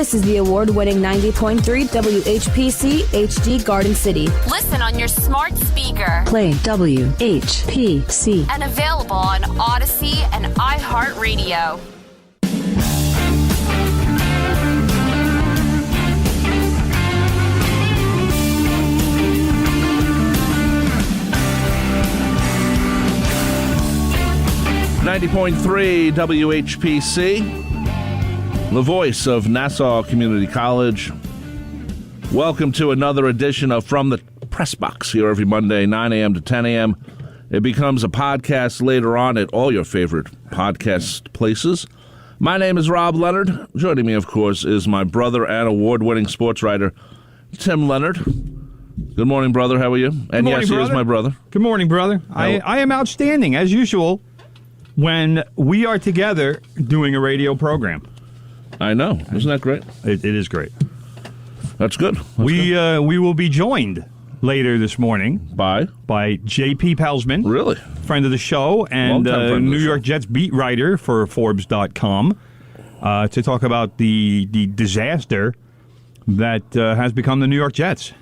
This is the award-winning 90.3 WHPC HD Garden City. Listen on your smart speaker. Play WHPC. And available on Odyssey and iHeartRadio. .3 WHPC, the voice of Nassau Community College. Welcome to another edition of From the Press Box here every Monday, 9 a.m. to 10 a.m. It becomes a podcast later on at all your favorite podcast places. My name is Rob Leonard. Joining me, of course, is my brother and award-winning sports writer, Tim Leonard. Good morning, brother. How are you? And morning, yes, he is my brother. Good morning, brother. I am outstanding, as usual, when we are together doing a radio program. I know. Isn't that great? It is great. That's good. We will be joined later this morning by J.P. Pelzman. Really? Friend of the show and New York Jets beat writer for Forbes.com to talk about the disaster that has become the New York Jets.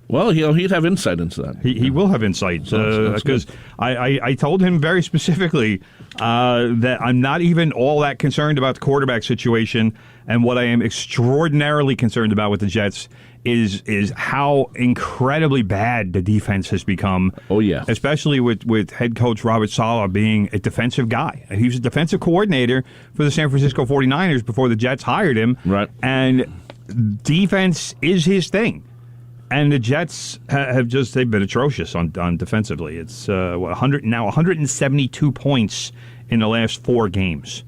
Well, he'd have insight into that. He will have insight because I told him very specifically that I'm not even all that concerned about the quarterback situation, and what I am extraordinarily concerned about with the Jets is how incredibly bad the defense has become. Oh, yeah. Especially with head coach Robert Saleh being a defensive guy. He was a defensive coordinator for the San Francisco 49ers before the Jets hired him. Right. And defense is his thing. And the Jets they've been atrocious on defensively. It's 172 points in the last 4 games.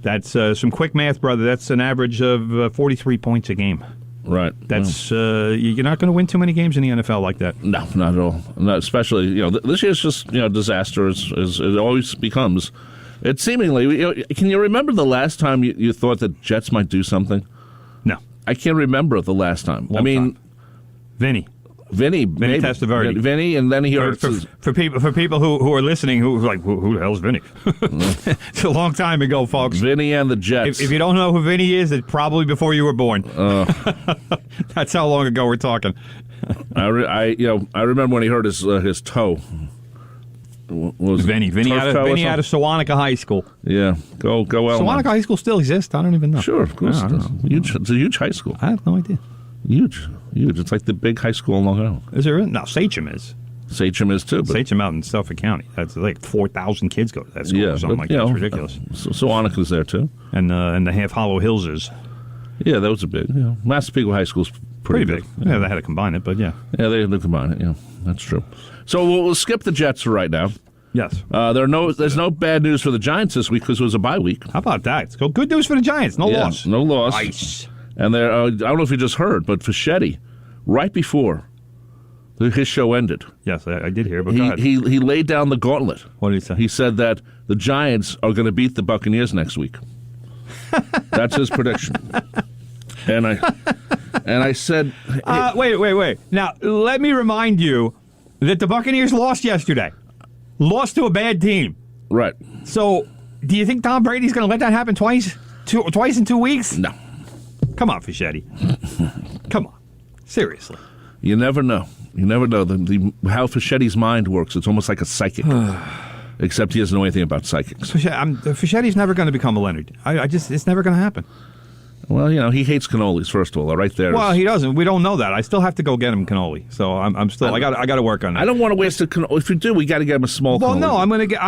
That's some quick math, brother. That's an average of 43 points a game. Right. That's you're not going to win too many games in the NFL like that. No, not at all. Not especially, this year's just, disaster as it always becomes. It seemingly, can you remember the last time you thought that Jets might do something? No. I can't remember the last time. Time. Vinny Testaverde. Vinny, and then he heard for people who are listening who are like, who the hell's Vinny? It's a long time ago, folks. Vinny and the Jets. If you don't know who Vinny is, it's probably before you were born. That's how long ago we're talking. I remember when he hurt his toe. Vinny out of Sewanaka High School. Yeah, go Elon. Sewanaka High School still exists? I don't even know. Sure, of course it does. It's a huge high school. I have no idea. Huge. It's like the big high school in Long Island. Is there? No, Sachem is. Sachem is too. But Sachem out in Suffolk County. That's like 4,000 kids go to that school or something like that. It's ridiculous. So Anika's there too. And the Half Hollow Hills is. Yeah, those are big. Massapequa High School's pretty big. Yeah, they had to combine it, but yeah. Yeah, they had to combine it. Yeah, that's true. So we'll skip the Jets for right now. Yes. There's no bad news for the Giants this week because it was a bye week. How about that? So good news for the Giants. No loss. No loss. Nice. And there, I don't know if you just heard, but Fischetti, right before his show ended. Yes, I did hear, but he laid down the gauntlet. What did he say? He said that the Giants are going to beat the Buccaneers next week. That's his prediction. And I said... Wait. Now, let me remind you that the Buccaneers lost yesterday. Lost to a bad team. Right. So, do you think Tom Brady's going to let that happen twice in 2 weeks? No. Come on, Fischetti. Come on. Seriously. You never know. How Fischetti's mind works. It's almost like a psychic. Except he doesn't know anything about psychics. Fischetti's never going to become a Leonard. It's never going to happen. Well, he hates cannolis, first of all. Right there. Well, he doesn't. We don't know that. I still have to go get him cannoli. So I'm still. I got to work on that. I don't want to waste a cannoli. If you do, we got to get him a small cannoli. Well, no, I'm going to get.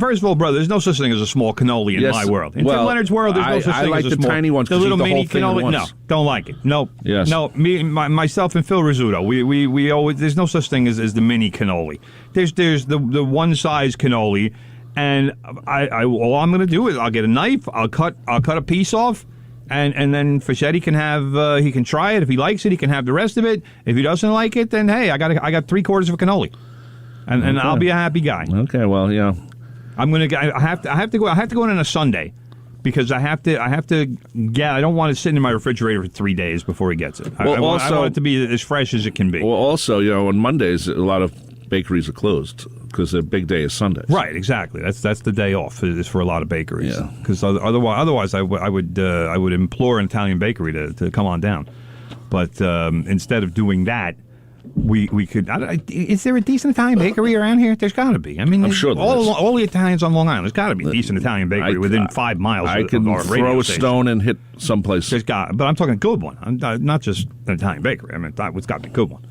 First of all, brother, there's no such thing as a small cannoli in my world. In Tim Leonard's world, there's no such thing as a small. I like the tiny ones. The little mini cannoli. No, don't like it. No. Yes. No. Myself and Phil Rizzuto. We always. There's no such thing as the mini cannoli. There's the one size cannoli, and all I'm going to do is I'll get a knife. I'll cut a piece off. And then Fischetti can have he can try it. If he likes it, he can have the rest of it. If he doesn't like it, then hey, I got 3/4 of a cannoli, and okay. I'll be a happy guy. Okay, well, yeah, I have to go in on a Sunday because I have to get. I don't want it sitting in my refrigerator for 3 days before he gets it. Well, I want it to be as fresh as it can be. Well, also, on Mondays, a lot of bakeries are closed because their big day is Sunday. Right, exactly. That's the day off is for a lot of bakeries. Yeah. Because otherwise I would implore an Italian bakery to come on down. But instead of doing that, we could. Is there a decent Italian bakery around here? There's got to be. I mean, I'm sure all the Italians on Long Island. There's got to be a decent Italian bakery within 5 miles. I can of our throw radio a station. stone and hit someplace. There's got, but I'm talking a good one. I'm not just an Italian bakery. I mean, it's got to be a good one.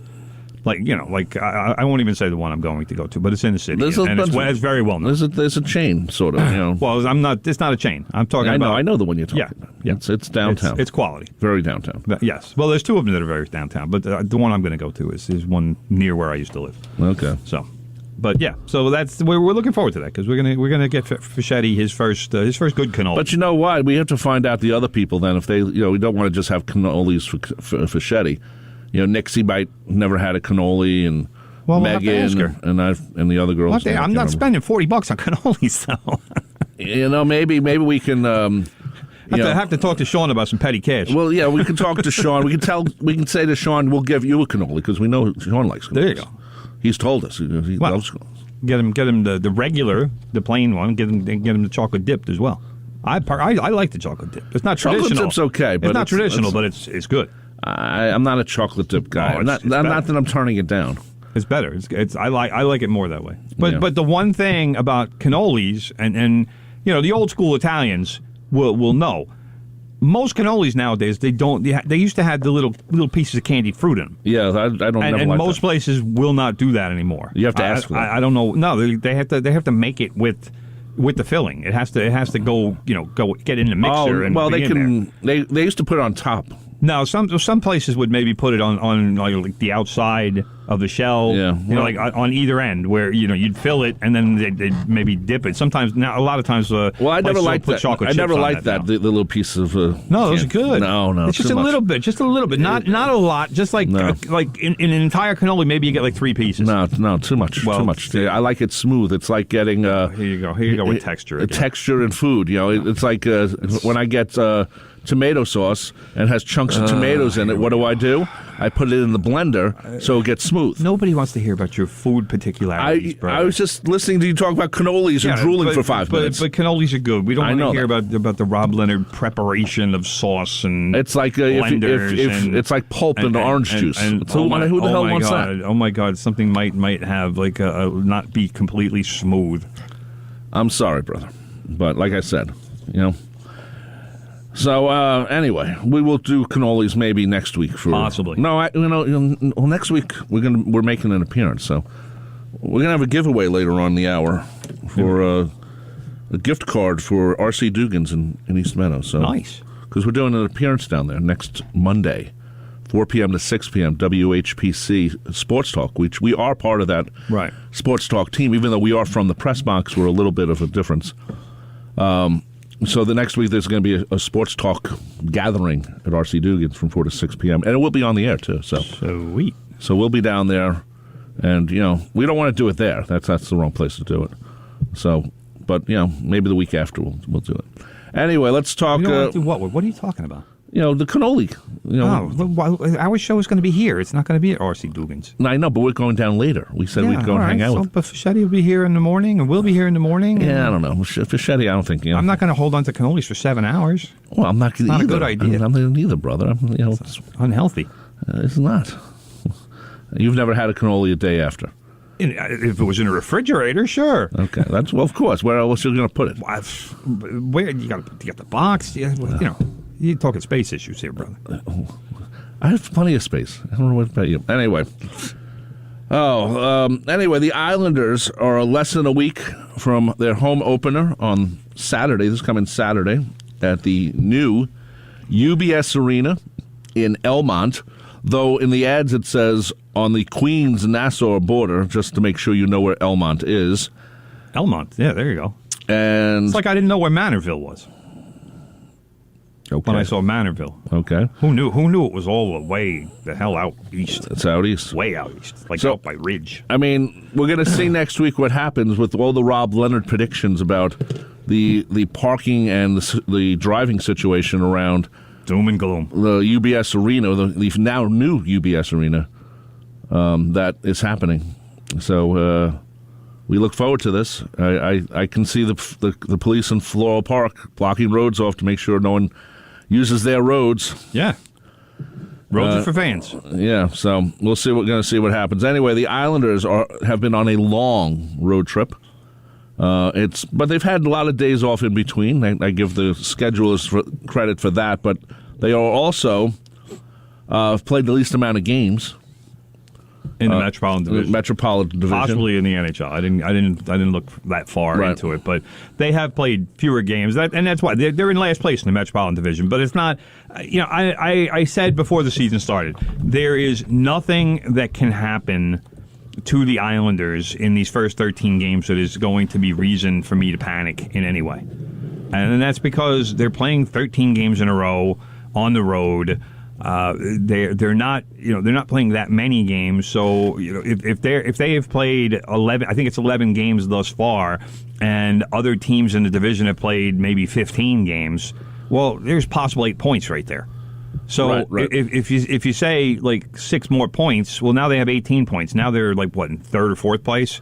I won't even say the one I'm going to go to, but it's in the city, and it's very well known. There's a chain, sort of. Well, I'm not. It's not a chain. I'm talking about. I know the one you're talking about. Yeah. It's downtown. It's quality. Very downtown. But yes. Well, there's 2 of them that are very downtown, but the one I'm going to go to is one near where I used to live. Okay. So, but yeah, so we're looking forward to that because we're gonna get Fischetti his first good cannoli. But you know what? We have to find out the other people then. If they, we don't want to just have cannolis for Fischetti. Nixie might never had a cannoli, and well, we'll have to ask her. and the other girls. I'm not spending $40 on cannolis though. Maybe we can. I have to talk to Sean about some petty cash. Well, yeah, we can talk to Sean. We can say to Sean, we'll give you a cannoli because we know Sean likes cannolis. There you go. He's told us he loves cannolis. Get him the regular, the plain one. Get him the chocolate dipped as well. I like the chocolate dip. It's not traditional. Chocolate dip's okay, but it's not traditional, but it's good. I'm not a chocolate dip guy. Oh, not that I'm turning it down. It's better. I like it more that way. But the one thing about cannolis and the old school Italians will know. Most cannolis nowadays they don't. They used to have the little pieces of candied fruit in them. Yeah, I don't. And most places will not do that anymore. You have to ask for that. I don't know. No, they have to make it with the filling. It has to go get in the mixer. And well, they can. They used to put it on top. No, some places would maybe put it on like the outside of the shell, like on either end, where you'd fill it and then they'd maybe dip it. Sometimes now, a lot of times, I never liked that. Chocolate I never chips liked that. The little piece of no, those are good. No, it's just a little bit, not a lot. Just like in an entire cannoli, maybe you get like 3 pieces. No, too much. Too much. I like it smooth. It's like getting here you go with texture. Texture in food. It's like when I get tomato sauce and has chunks of tomatoes in it. What do? I put it in the blender so it gets smooth. Nobody wants to hear about your food particularities, bro. I was just listening to you talk about cannolis and drooling for 5 minutes. But cannolis are good. We don't want to hear about the Rob Leonard preparation of sauce and it's like blenders it's like pulp and orange juice. Who the hell wants that? Oh my God! Something might have like not be completely smooth. I'm sorry, brother, but like I said, So anyway, we will do cannolis maybe next week for possibly. No, next week we're making an appearance, so we're gonna have a giveaway later on in the hour for a gift card for R.C. Dugan's in East Meadow. So nice, because we're doing an appearance down there next Monday, 4 p.m. to 6 p.m. WHPC Sports Talk, which we are part of that Sports Talk team, even though we are from the press box. We're a little bit of a difference. So the next week there's going to be a sports talk gathering at R.C. Dugan's from 4 to 6 p.m. And it will be on the air, too. So sweet. So we'll be down there. And, we don't want to do it there. That's the wrong place to do it. So, but, maybe the week after we'll do it. Anyway, let's talk. You don't want to do what? What are you talking about? The cannoli. Our show is going to be here. It's not going to be at R.C. Dugan's. I know, but we're going down later. We said we'd go and hang out with. But Fischetti will be here in the morning, and we'll be here in the morning. Yeah, I don't know. Fischetti, I don't think. I'm not going to hold on to cannolis for 7 hours. Well, I'm not going to either. Not a good idea. I'm not either, brother. It's unhealthy. It's not. You've never had a cannoli a day after. If it was in a refrigerator, sure. Okay, well, of course. Where else are you going to put it? Where you got the box? You're talking space issues here, brother. I have plenty of space. I don't know what about you. Anyway. Anyway, the Islanders are less than a week from their home opener on Saturday. This coming Saturday at the new UBS Arena in Elmont. Though in the ads it says on the Queens-Nassau border, just to make sure you know where Elmont is. Elmont, yeah, there you go. And it's like I didn't know where Manorville was. Okay. When I saw Manorville. Okay. Who knew it was all the way the hell out east? It's out east. Way out east. Like out by Ridge. I mean, we're going to see next week what happens with all the Rob Leonard predictions about the parking and the driving situation around doom and gloom. The UBS Arena, the now new UBS Arena, that is happening. So we look forward to this. I can see the police in Floral Park blocking roads off to make sure no one uses their roads. Yeah. Roads are for fans. Yeah, so we're going to see what happens. Anyway, the Islanders have been on a long road trip. But they've had a lot of days off in between. I give the schedulers credit for that, but they are also played the least amount of games in the Metropolitan Division. Metropolitan Division, possibly in the NHL. I didn't look that far into it, but they have played fewer games, and that's why they're in last place in the Metropolitan Division. But it's not. I said before the season started, there is nothing that can happen to the Islanders in these first 13 games that is going to be reason for me to panic in any way. And that's because they're playing 13 games in a row on the road. They're not playing that many games. So if they have played 11, I think it's 11 games thus far, and other teams in the division have played maybe 15 games, well, there's possible 8 points right there. So right. If you say like 6 more points, well, now they have 18 points. Now they're like what, in third or fourth place?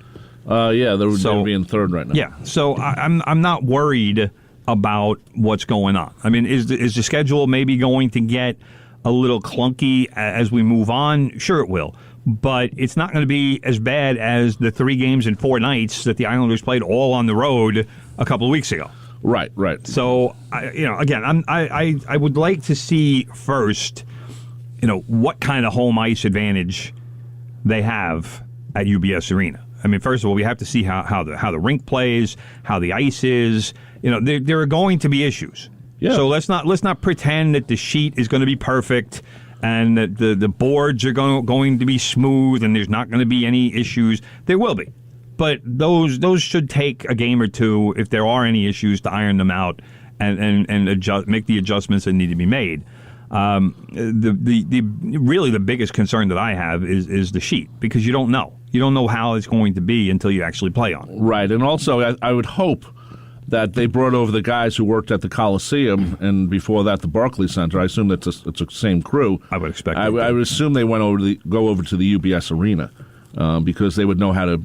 Yeah, they'll be in third right now. Yeah, so I'm not worried about what's going on. I mean, is the schedule maybe going to get a little clunky as we move on? Sure, it will, but it's not going to be as bad as the 3 games in 4 nights that the Islanders played all on the road a couple of weeks ago. Right. So, again, I would like to see first, what kind of home ice advantage they have at UBS Arena. I mean, first of all, we have to see how the rink plays, how the ice is. There are going to be issues. Yeah. So let's not pretend that the sheet is going to be perfect and that the boards are going to be smooth and there's not going to be any issues. There will be. But those should take a game or two, if there are any issues, to iron them out and adjust, make the adjustments that need to be made. Really the biggest concern that I have is the sheet, because you don't know how it's going to be until you actually play on it. Right, and also I would hope that they brought over the guys who worked at the Coliseum and before that the Barclays Center. I assume it's the same crew. I would expect. I would assume they went go over to the UBS Arena because they would know how to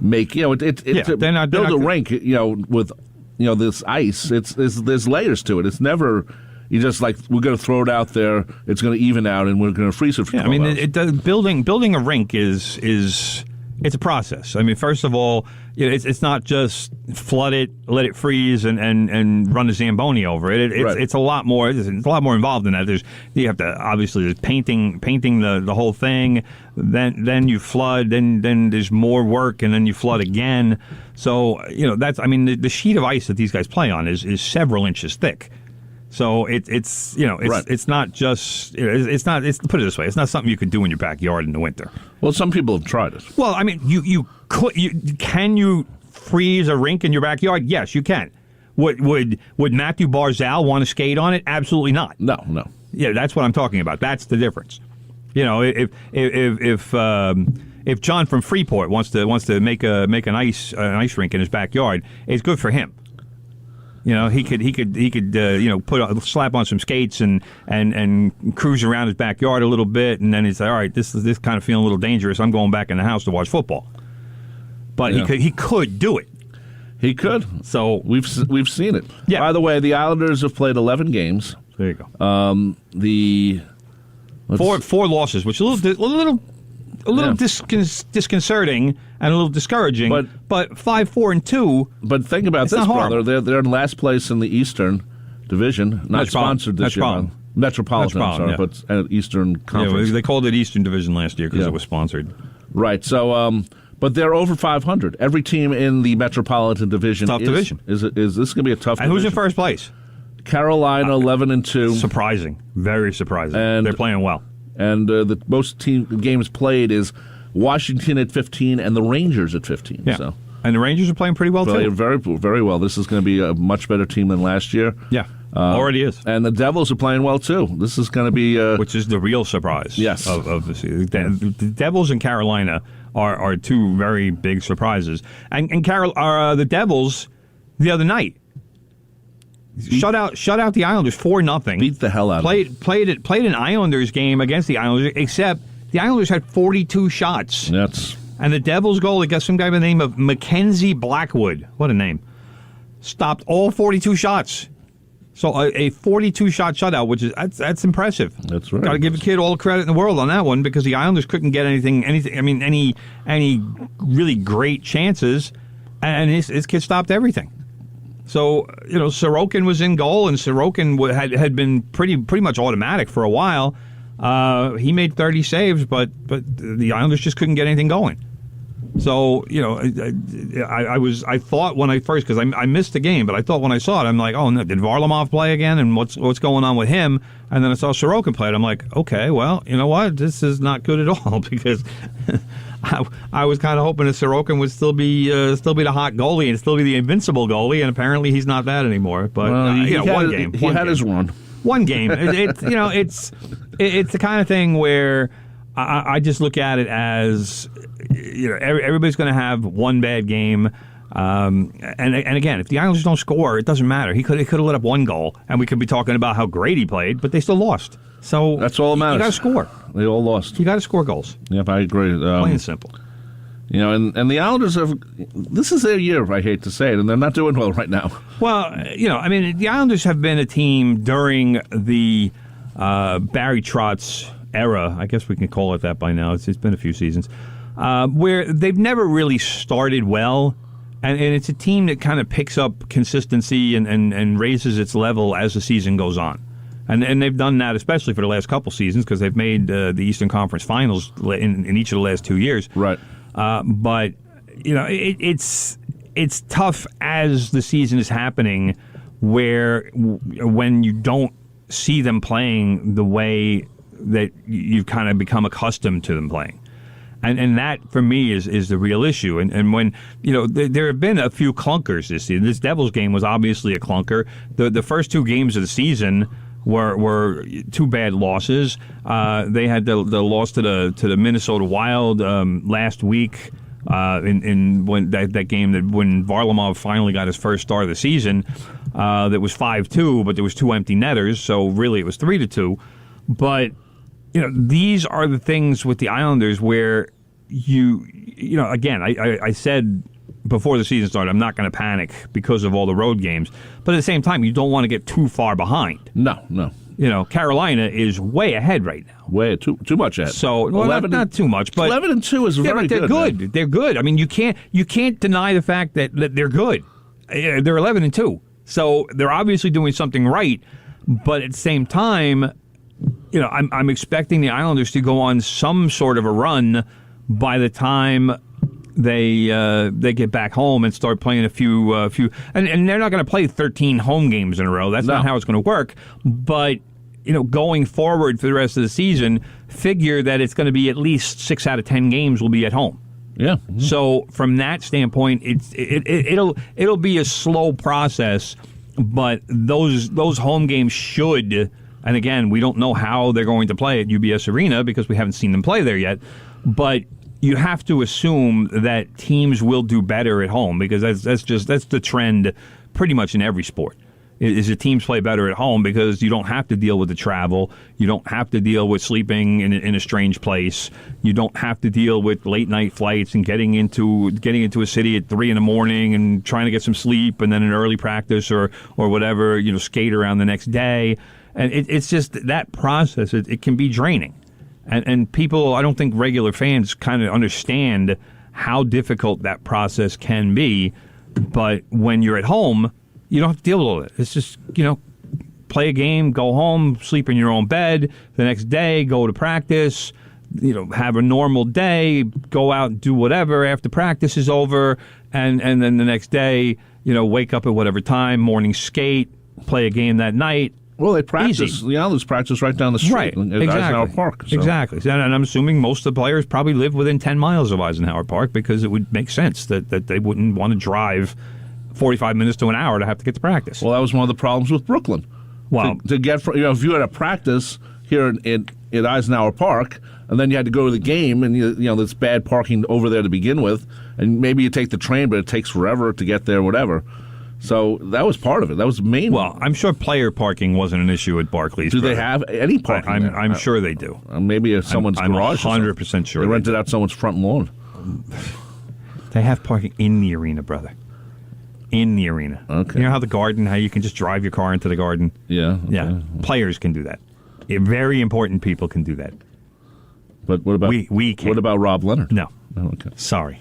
make build a rink with this ice. There's layers to it. It's never you just like we're going to throw it out there. It's going to even out and we're going to freeze it for 12 hours. Building a rink is it's a process. I mean, first of all, it's not just flood it, let it freeze, and run a Zamboni over it. It's a lot more. It's a lot more involved than that. You have to obviously painting the whole thing. Then you flood. Then there's more work, and then you flood again. So the sheet of ice that these guys play on is several inches thick. So it's not just put it this way, it's not something you could do in your backyard in the winter. Well, some people have tried it. Well, I mean, can you freeze a rink in your backyard? Yes, you can. Would Matthew Barzal want to skate on it? Absolutely not. No. Yeah, that's what I'm talking about. That's the difference. If John from Freeport wants to make an ice rink in his backyard, it's good for him. He could slap on some skates and cruise around his backyard a little bit, and then he's like, all right, this kind of feeling a little dangerous. I'm going back in the house to watch football. But he could do it. He could. So we've seen it. Yeah. By the way, the Islanders have played 11 games. There you go. Four losses, which is a little disconcerting and a little discouraging, but 5-4-2. But think about this, brother. They're in last place in the Eastern Division, not sponsored this year. Metropolitan, but Eastern Conference. Yeah, they called it Eastern Division last year because it was sponsored. Right. So, but they're over 500. Every team in the Metropolitan Division division. Is this going to be a tough division? And who's in first place? Carolina, 11-2. Surprising. Very surprising. And they're playing well. And the most games played is Washington at 15 and the Rangers at 15. Yeah. So. And the Rangers are playing pretty well, too. Very, very well. This is going to be a much better team than last year. Yeah, already is. And the Devils are playing well, too. This is going to be... which is the real surprise of the season. The Devils and Carolina are two very big surprises. And the Devils, the other night, shut out the Islanders 4-0. Beat the hell out of them. Played an Islanders game against the Islanders, except the Islanders had 42 shots. And the Devils goalie, got some guy by the name of Mackenzie Blackwood. What a name. Stopped all 42 shots. So a 42-shot shutout, which is that's impressive. That's right. Got to give a kid all the credit in the world on that one because the Islanders couldn't get anything. I mean, any really great chances, and his kid stopped everything. So Sorokin was in goal, and Sorokin had been pretty much automatic for a while. He made 30 saves, but the Islanders just couldn't get anything going. So, I thought when I first, because I missed the game, but I thought when I saw it, I'm like, oh, no, did Varlamov play again? And what's going on with him? And then I saw Sorokin play it. I'm like, okay, well, you know what? This is not good at all because I was kind of hoping that Sorokin would still be the hot goalie and still be the invincible goalie, and apparently he's not that anymore. But one game. He had his run. One game. It's the kind of thing where I just look at it as everybody's going to have one bad game, and again, if the Islanders don't score, it doesn't matter. He could have let up one goal, and we could be talking about how great he played, but they still lost. So that's all that matters. You got to score. They all lost. You got to score goals. Yep, I agree. Plain and simple. And the Islanders this is their year. I hate to say it, and they're not doing well right now. Well, the Islanders have been a team during the Barry Trotz era, I guess we can call it that by now. It's been a few seasons, where they've never really started well, and it's a team that kind of picks up consistency and raises its level as the season goes on. And they've done that especially for the last couple seasons because they've made the Eastern Conference Finals in each of the last 2 years. Right. But it's tough as the season is happening when you don't see them playing the way that you've kind of become accustomed to them playing. And that, for me, is the real issue. And when, there have been a few clunkers this season. This Devils game was obviously a clunker. The first two games of the season were two bad losses. They had the loss to the Minnesota Wild last week in when that game when Varlamov finally got his first start of the season. That was 5-2, but there was two empty netters, so really it was 3-2. But these are the things with the Islanders where again, I said before the season started, I'm not going to panic because of all the road games. But at the same time, you don't want to get too far behind. No. Carolina is way ahead right now. Way too much ahead. So not too much, but 11-2 is very good. They're good. Man. They're good. I mean, you can't deny the fact that they're good. They're 11-2, so they're obviously doing something right. But at the same time, I'm expecting the Islanders to go on some sort of a run by the time they get back home and start playing a few, and they're not going to play 13 home games in a row. That's not how it's going to work. But going forward for the rest of the season, figure that it's going to be at least 6 out of 10 games will be at home. Yeah. Mm-hmm. So from that standpoint, it'll be a slow process, but those home games should. And again, we don't know how they're going to play at UBS Arena because we haven't seen them play there yet. But you have to assume that teams will do better at home because that's the trend pretty much in every sport. Is that teams play better at home because you don't have to deal with the travel, you don't have to deal with sleeping in a strange place, you don't have to deal with late night flights and getting into a city at 3 a.m. and trying to get some sleep and then an early practice or whatever, skate around the next day. And it's just that process, it can be draining. And people, I don't think regular fans kind of understand how difficult that process can be. But when you're at home, you don't have to deal with all that. It's just, play a game, go home, sleep in your own bed. The next day, go to practice, have a normal day, go out and do whatever after practice is over. And then the next day, wake up at whatever time, morning skate, play a game that night. Well, they practice. Easy. The Islanders practice right down the street right. at Eisenhower Park. So. Exactly. And I'm assuming most of the players probably live within 10 miles of Eisenhower Park because it would make sense that they wouldn't want to drive 45 minutes to an hour to have to get to practice. Well, that was one of the problems with Brooklyn. Wow. To get from, if you had a practice here in Eisenhower Park, and then you had to go to the game, and there's bad parking over there to begin with, and maybe you take the train, but it takes forever to get there, whatever. So that was part of it. That was the main. Well, I'm sure player parking wasn't an issue at Barclays. Do they have any parking? I'm sure they do. Maybe someone's garage. I'm 100% sure. They rented out someone's front lawn. They have parking in the arena, brother. In the arena. Okay. You know how the Garden, how you can just drive your car into the Garden? Yeah. Okay. Yeah. Players can do that. Very important people can do that. But what about we can't. What about Rob Leonard? No. Oh, okay. Sorry.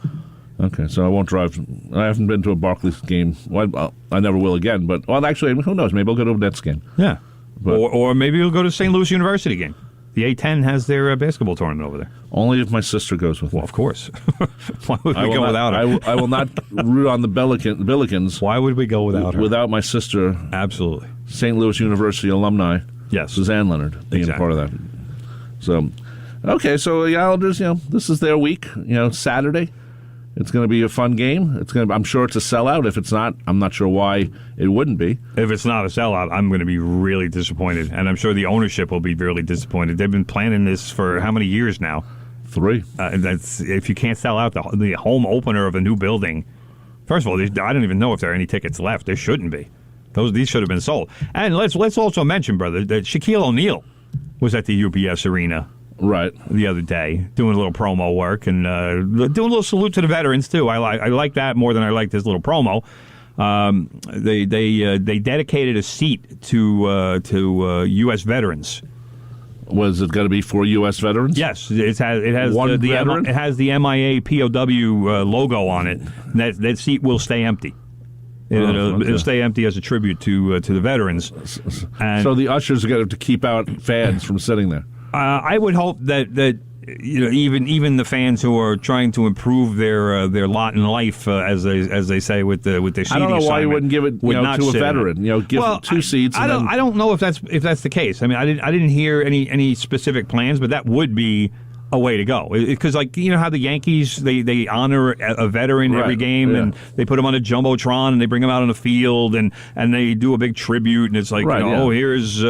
Okay, so I won't drive. I haven't been to a Barclays game. Well, I never will again. But actually, who knows? Maybe I'll go to a Nets game. Yeah. But, or maybe you'll go to St. Louis University game. The A-10 has their basketball tournament over there. Only if my sister goes with me. Well, of course. Why would we go without her? I will not root on the Billikens. Why would we go without her? Without my sister. Absolutely. St. Louis University alumni. Yes. Suzanne Leonard being exactly. part of that. So, okay, so the Islanders, this is their week. Saturday. It's going to be a fun game. I'm sure it's a sellout. If it's not, I'm not sure why it wouldn't be. If it's not a sellout, I'm going to be really disappointed, and I'm sure the ownership will be really disappointed. They've been planning this for how many years now? 3. That's if you can't sell out the home opener of a new building. First of all, I don't even know if there are any tickets left. There shouldn't be. These should have been sold. And let's also mention, brother, that Shaquille O'Neal was at the UBS Arena. Right. The other day, doing a little promo work and doing a little salute to the veterans too. I like that more than I like this little promo. They dedicated a seat to U.S. veterans. Was it going to be for U.S. veterans? Yes, it has One veteran? It has the MIA POW logo on it. That seat will stay empty. It'll stay empty as a tribute to the veterans. And so the ushers are going to have to keep out fans from sitting there. I would hope that even the fans who are trying to improve their lot in life, as they say with their seating, I don't know why you wouldn't give it to a veteran. Give 2 seats. I don't know if that's the case. I mean, I didn't hear any specific plans, but that would be a way to go, because how the Yankees they honor a veteran every game, and they put him on a jumbotron and they bring him out on the field and they do a big tribute, and it's like here's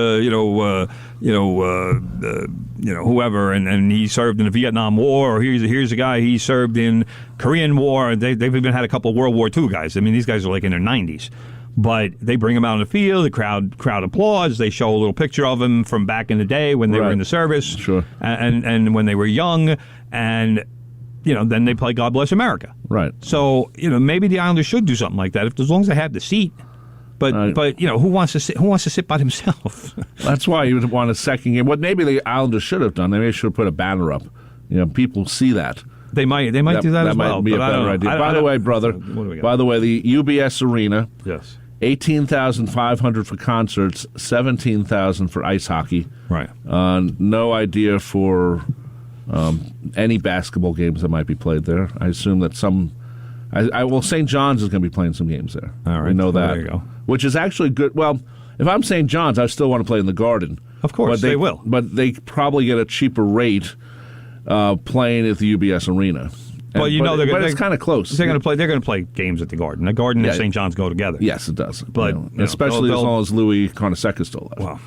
whoever and he served in the Vietnam War, or here's a guy he served in Korean War. They've even had a couple of World War II guys. I mean, these guys are like in their 90s. But they bring him out on the field, the crowd applauds, they show a little picture of him from back in the day when they were in the service, sure, and when they were young, and then they play God Bless America. Right. So, maybe the Islanders should do something like that, as long as they have the seat. But who wants to sit by himself? That's why you would want a second game. What maybe the Islanders should have done, they should have put a banner up. People see that. They might do that as well. That might be a better idea. By the way, brother, the UBS Arena, yes, 18,500 for concerts, 17,000 for ice hockey. Right. No idea for any basketball games that might be played there. I assume that some. St. John's is going to be playing some games there. All right. We know that. There you go. Which is actually good. Well, if I'm St. John's, I still want to play in the Garden. Of course, they will. But they probably get a cheaper rate playing at the UBS Arena. Well, it's kind of close. They're going to play games at the Garden. The Garden and St. John's go together. Yes, it does. But especially as long as Louis Carnesecca's still left. Well,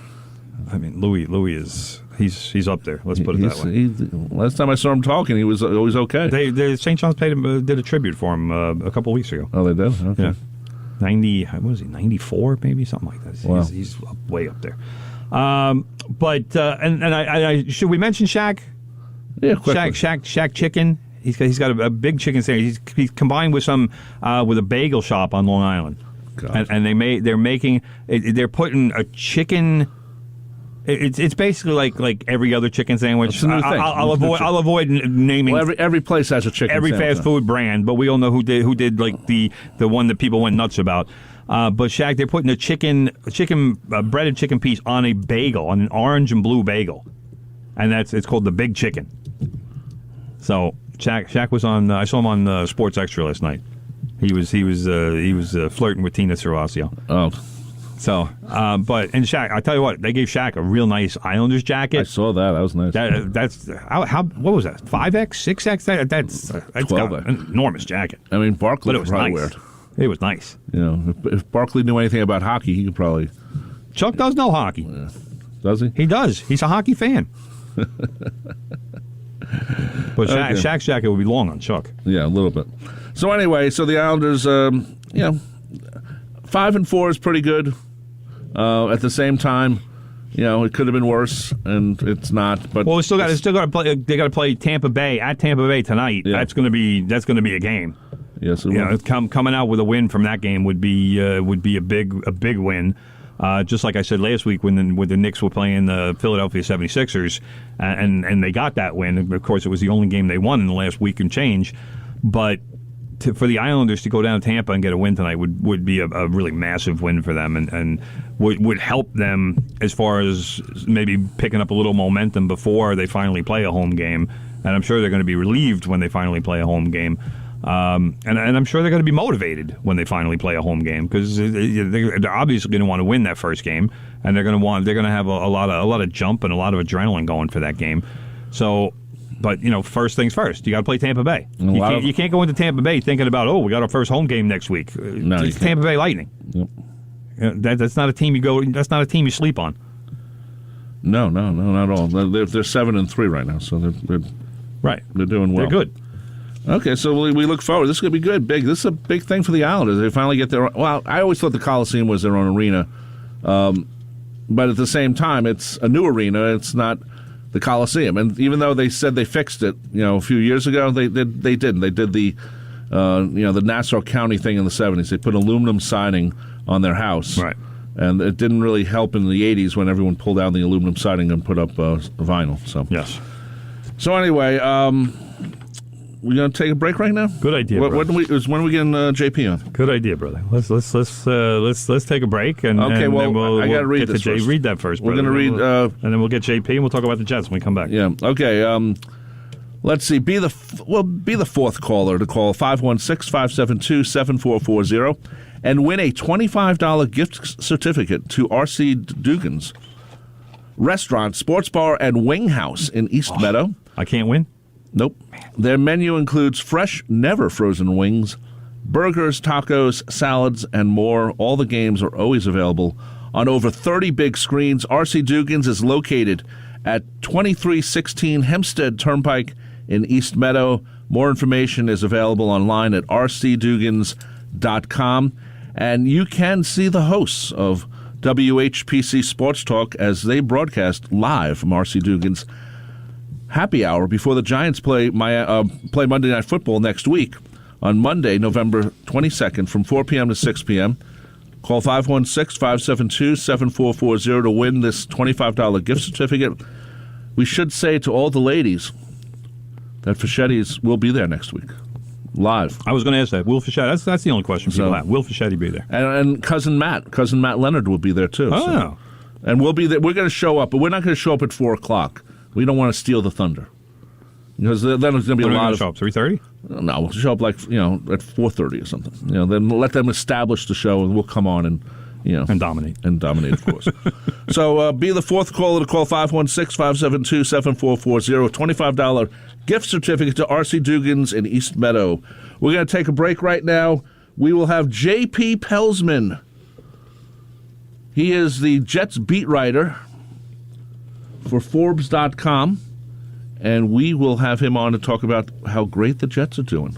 I mean, Louis is he's up there. Let's put it that way. Last time I saw him talking, he was always okay. St. John's did a tribute for him a couple of weeks ago. Oh, they did? Okay. Yeah. 90, what was he, 94 maybe, something like that. Wow. He's way up there. But I should we mention Shaq? Yeah, quickly. Shaq Chicken. He's got a big chicken sandwich. He's combined with some with a bagel shop on Long Island, and they're putting a chicken. It's basically like every other chicken sandwich. I'll avoid naming. Well, every place has a chicken. Every sandwich. fast food brand, but we all know who did like the one that people went nuts about. But Shaq, they're putting a breaded chicken piece on a bagel, on an orange and blue bagel, and it's called the Big Chicken. So Shaq was on. I saw him on Sports Extra last night. He was flirting with Tina Cervasio. Oh. So, and Shaq, I tell you what, they gave Shaq a real nice Islanders jacket. I saw that. That was nice. That's how. What was that? 5X, 6X? That's 12X. An enormous jacket. I mean, Barkley was probably nice. wear it. It was nice. If Barkley knew anything about hockey, he could probably. Chuck does know hockey. Yeah. Does he? He does. He's a hockey fan. But Shaq's jacket would be long on Chuck. Yeah, a little bit. So anyway, the Islanders, 5-4 is pretty good. At the same time, it could have been worse, and it's not. But well, they still got to play. They got to play Tampa Bay at Tampa Bay tonight. Yeah. That's going to be a game. Yes, it will. Coming out with a win from that game would be a big win. Just like I said last week when the Knicks were playing the Philadelphia 76ers, and they got that win. Of course, it was the only game they won in the last week and change. But for the Islanders to go down to Tampa and get a win tonight would be a really massive win for them, and would help them as far as maybe picking up a little momentum before they finally play a home game. And I'm sure they're going to be relieved when they finally play a home game. And I'm sure they're going to be motivated when they finally play a home game, because they're obviously going to want to win that first game, and they're going to have a lot of jump and a lot of adrenaline going for that game. So, but first things first, you got to play Tampa Bay. You can't go into Tampa Bay thinking about we got our first home game next week. No, it's Tampa Bay Lightning. Yep. That's not a team That's not a team you sleep on. No, not at all. They're 7-3 right now, so they're right. They're doing well. They're good. Okay, so we look forward. This is going to be good. This is a big thing for the Islanders. They finally get their. Well, I always thought the Coliseum was their own arena, but at the same time, it's a new arena. It's not the Coliseum. And even though they said they fixed it, a few years ago, they didn't. They did the the Nassau County thing in the 70s. They put aluminum siding on their house, right? And it didn't really help in the 80s when everyone pulled down the aluminum siding and put up vinyl. So yes. So anyway. We're gonna take a break right now. Good idea. When are we getting JP on? Good idea, brother. Let's take a break and okay. And well, we'll, I got to read this. First. Read that first. We're gonna read, and then we'll get JP and we'll talk about the Jets when we come back. Yeah. Okay. Let's see. Be the fourth caller to call 516-572-7440 and win a $25 gift certificate to R.C. Dugan's Restaurant, Sports Bar, and Wing House in East Meadow. I can't win. Nope. Their menu includes fresh, never frozen wings, burgers, tacos, salads, and more. All the games are always available on over 30 big screens. R.C. Dugan's is located at 2316 Hempstead Turnpike in East Meadow. More information is available online at rcdugans.com. And you can see the hosts of WHPC Sports Talk as they broadcast live from R.C. Dugan's Happy Hour before the Giants play Monday Night Football next week on Monday, November 22nd from 4 p.m. to 6 p.m. Call 516-572-7440 to win this $25 gift certificate. We should say to all the ladies that Fischetti's will be there next week, live. I was going to ask that. Will Fischetti, that's the only question people have. Will Fischetti be there? And Cousin Matt Leonard will be there too. Oh. So. And we'll be there. We're going to show up, but we're not going to show up at 4 o'clock. We don't want to steal the thunder, because then there's going to be a lot of. Show up 3:30? No, we'll show up at 4:30 or something. Then let them establish the show, and we'll come on and and dominate, of course. So be the fourth caller to call 516-572-7440. $25 gift certificate to R.C. Dugan's in East Meadow. We're going to take a break right now. We will have J.P. Pelzman. He is the Jets beat writer for Forbes.com, and we will have him on to talk about how great the Jets are doing.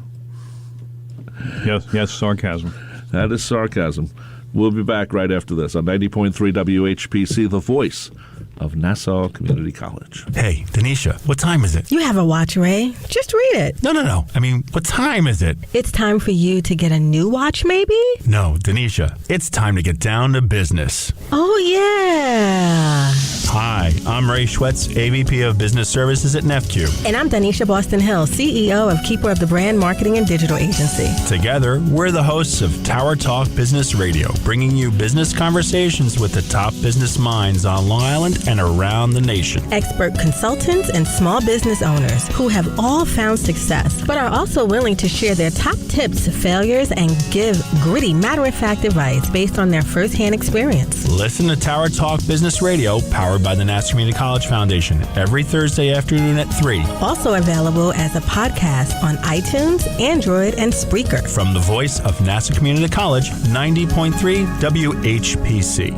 Yes, sarcasm. That is sarcasm. We'll be back right after this on 90.3 WHPC, the voice of Nassau Community College. Hey, Denisha, what time is it? You have a watch, Ray. Just read it. No. I mean, what time is it? It's time for you to get a new watch, maybe? No, Denisha, it's time to get down to business. Oh, yeah. Hi, I'm Ray Schwetz, AVP of Business Services at NEFQ. And I'm Denisha Boston Hill, CEO of Keeper of the Brand Marketing and Digital Agency. Together, we're the hosts of Tower Talk Business Radio, bringing you business conversations with the top business minds on Long Island and around the nation. Expert consultants and small business owners who have all found success, but are also willing to share their top tips, failures, and give gritty, matter-of-fact advice based on their first-hand experience. Listen to Tower Talk Business Radio, powered by the Nassau Community College Foundation, every Thursday afternoon at 3. Also available as a podcast on iTunes, Android, and Spreaker. From the voice of Nassau Community College, 90.3 WHPC.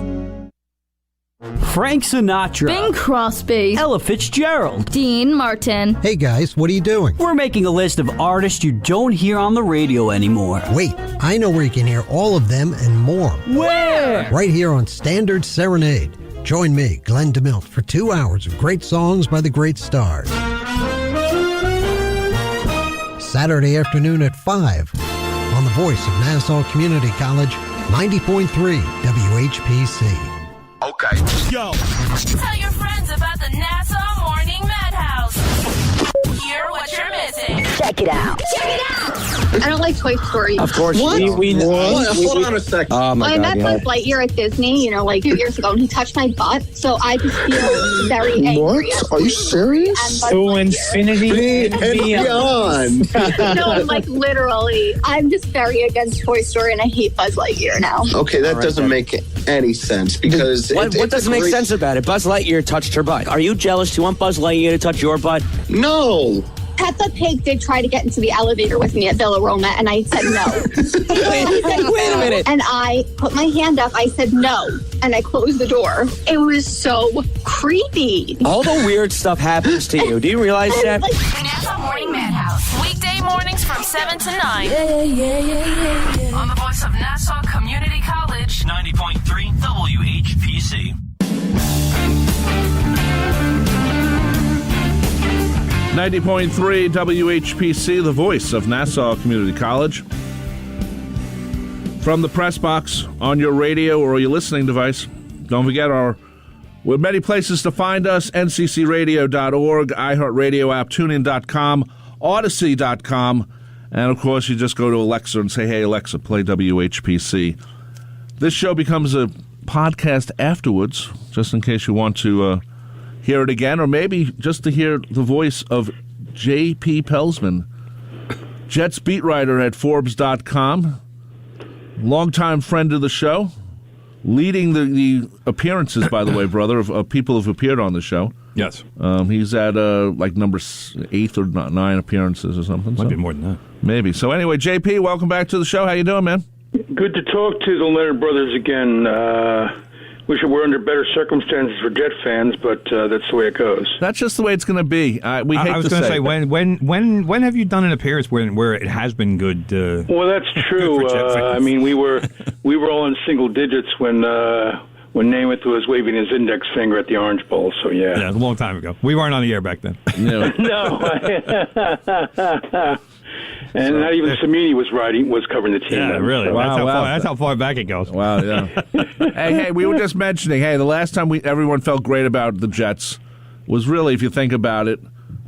Frank Sinatra, Bing Crosby, Ella Fitzgerald, Dean Martin. Hey guys, what are you doing? We're making a list of artists you don't hear on the radio anymore. Wait, I know where you can hear all of them and more. Where? Right here on Standard Serenade. Join me, Glenn DeMilt, for 2 hours of great songs by the great stars. Saturday afternoon at 5 on the voice of Nassau Community College, 90.3 WHPC. Okay. Yo. Tell your friends about the Nassau Morning Madhouse. Hear what you're missing. Check it out. Check it out. I don't like Toy Story. Of course. What? Hold on a second. I met Buzz Lightyear at Disney, like 2 years ago, and he touched my butt, so I just feel very angry. What? Are you serious? To infinity and beyond. No, like literally. I'm just very against Toy Story, and I hate Buzz Lightyear now. Okay, that doesn't make any sense because What doesn't make sense about it? Buzz Lightyear touched her butt. Are you jealous? Do you want Buzz Lightyear to touch your butt? No. Peppa Pig did try to get into the elevator with me at Villa Roma, and I said no. Wait a minute. And I put my hand up. I said no, and I closed the door. It was so creepy. All the weird stuff happens to you. Do you realize that? Nassau Morning Madhouse. Weekday mornings from 7 to 9. Yeah. On the voice of Nassau Community College. 90.3 WHPC. 90.3 WHPC, the voice of Nassau Community College. From the press box, on your radio or your listening device. Don't forget we're many places to find us, nccradio.org, iHeartRadio app, tunein.com, odyssey.com, and of course you just go to Alexa and say, hey Alexa, play WHPC. This show becomes a podcast afterwards, just in case you want to hear it again, or maybe just to hear the voice of J.P. Pelzman, Jets beat writer at Forbes.com, longtime friend of the show, leading the appearances, by the way, brother, of people who've appeared on the show. Yes. He's at number 8 or 9 appearances or something. Might be more than that. Maybe. So anyway, J.P., welcome back to the show. How you doing, man? Good to talk to the Leonard brothers again. Wish it were under better circumstances for Jet fans, but that's the way it goes. That's just the way it's going to be. I was going to say, when have you done an appearance where it has been good? Well, that's true. I mean, we were all in single digits when Namath was waving his index finger at the Orange Bowl. So yeah, it was a long time ago. We weren't on the air back then. No. And not even Samini was covering the team. Yeah, then, really. So. Wow, that's how far back it goes. Wow, yeah. hey, we were just mentioning, the last time everyone felt great about the Jets was really, if you think about it,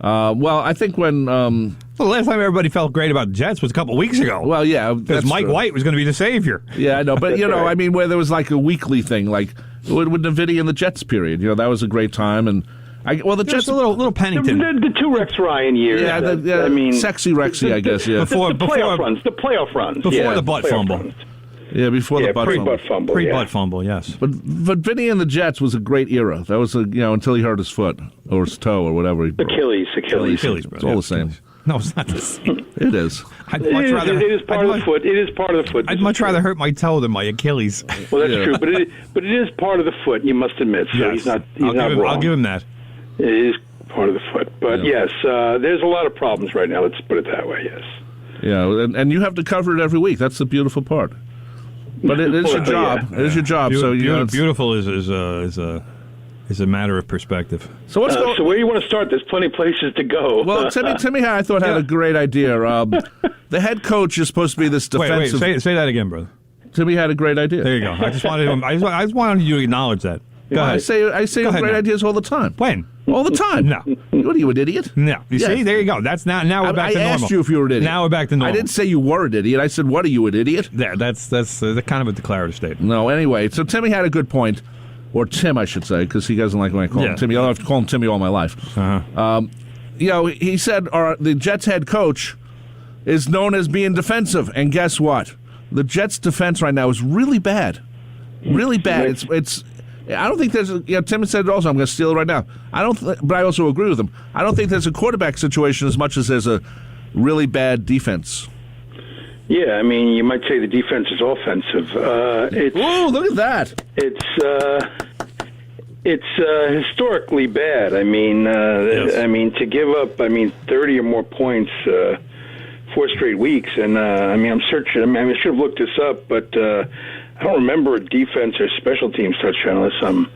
I think when... the last time everybody felt great about the Jets was a couple weeks ago. Well, yeah. Because Mike White was going to be the savior. Yeah, I know. But, I mean, where there was like a weekly thing, like with Nvidia and the Jets period, that was a great time. And the Jets... a little Pennington. The two Rex Ryan years. Yeah, I mean... Sexy Rexy, I guess, yeah. The playoff runs. Before the butt fumble. Yeah, before the butt fumble. Pre-butt fumble. Pre-butt fumble, yes. But Vinny and the Jets was a great era. That was, until he hurt his foot or his toe or whatever. Achilles, bro. It's all the same. No, it's not the same. It is. It is part of the foot. It is part of the foot. I'd much rather hurt my toe than my Achilles. Well, that's true. But it is part of the foot, you must admit. So he's not wrong. I'll give him that. It is part of the foot. But yes, there's a lot of problems right now. Let's put it that way, yes. Yeah, and you have to cover it every week. That's the beautiful part. But it is your job. Yeah. It is your job. Beautiful is a matter of perspective. So what's So where do you want to start? There's plenty of places to go. Well, Timmy, I thought had a great idea. The head coach is supposed to be this defensive. Wait, say that again, brother. Timmy had a great idea. There you go. I just wanted you to acknowledge that. Go ahead. I say great ideas all the time. When? All the time. No. What are you, an idiot? No. You see? There you go. That's now we're back to normal. I asked you if you were an idiot. Now we're back to normal. I didn't say you were an idiot. I said, what are you, an idiot? Yeah, that's kind of a declarative statement. No, anyway. So Timmy had a good point. Or Tim, I should say, because he doesn't like when I call him Timmy. I'll have to call him Timmy all my life. Uh-huh. He said the Jets head coach is known as being defensive. And guess what? The Jets' defense right now is really bad. Really bad. It's. I don't think there's Tim said it also. I'm going to steal it right now. But I also agree with him. I don't think there's a quarterback situation as much as there's a really bad defense. Yeah, I mean, you might say the defense is offensive. Whoa, look at that! It's historically bad. I mean, to give up 30 or more points 4 straight weeks, and I'm searching. I should have looked this up, but I don't remember a defense or special teams touchdown unless I'm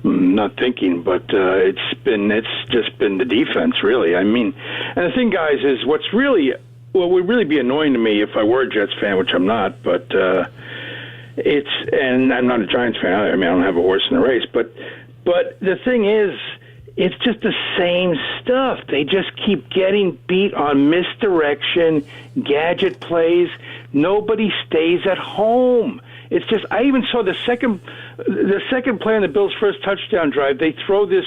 not thinking, but it's just been the defense, really. I mean, and the thing, guys, is what would really be annoying to me if I were a Jets fan, which I'm not, but and I'm not a Giants fan either. I mean, I don't have a horse in the race, but the thing is, it's just the same stuff. They just keep getting beat on misdirection, gadget plays. Nobody stays at home. It's just, I even saw the second play on the Bills' first touchdown drive. They throw this,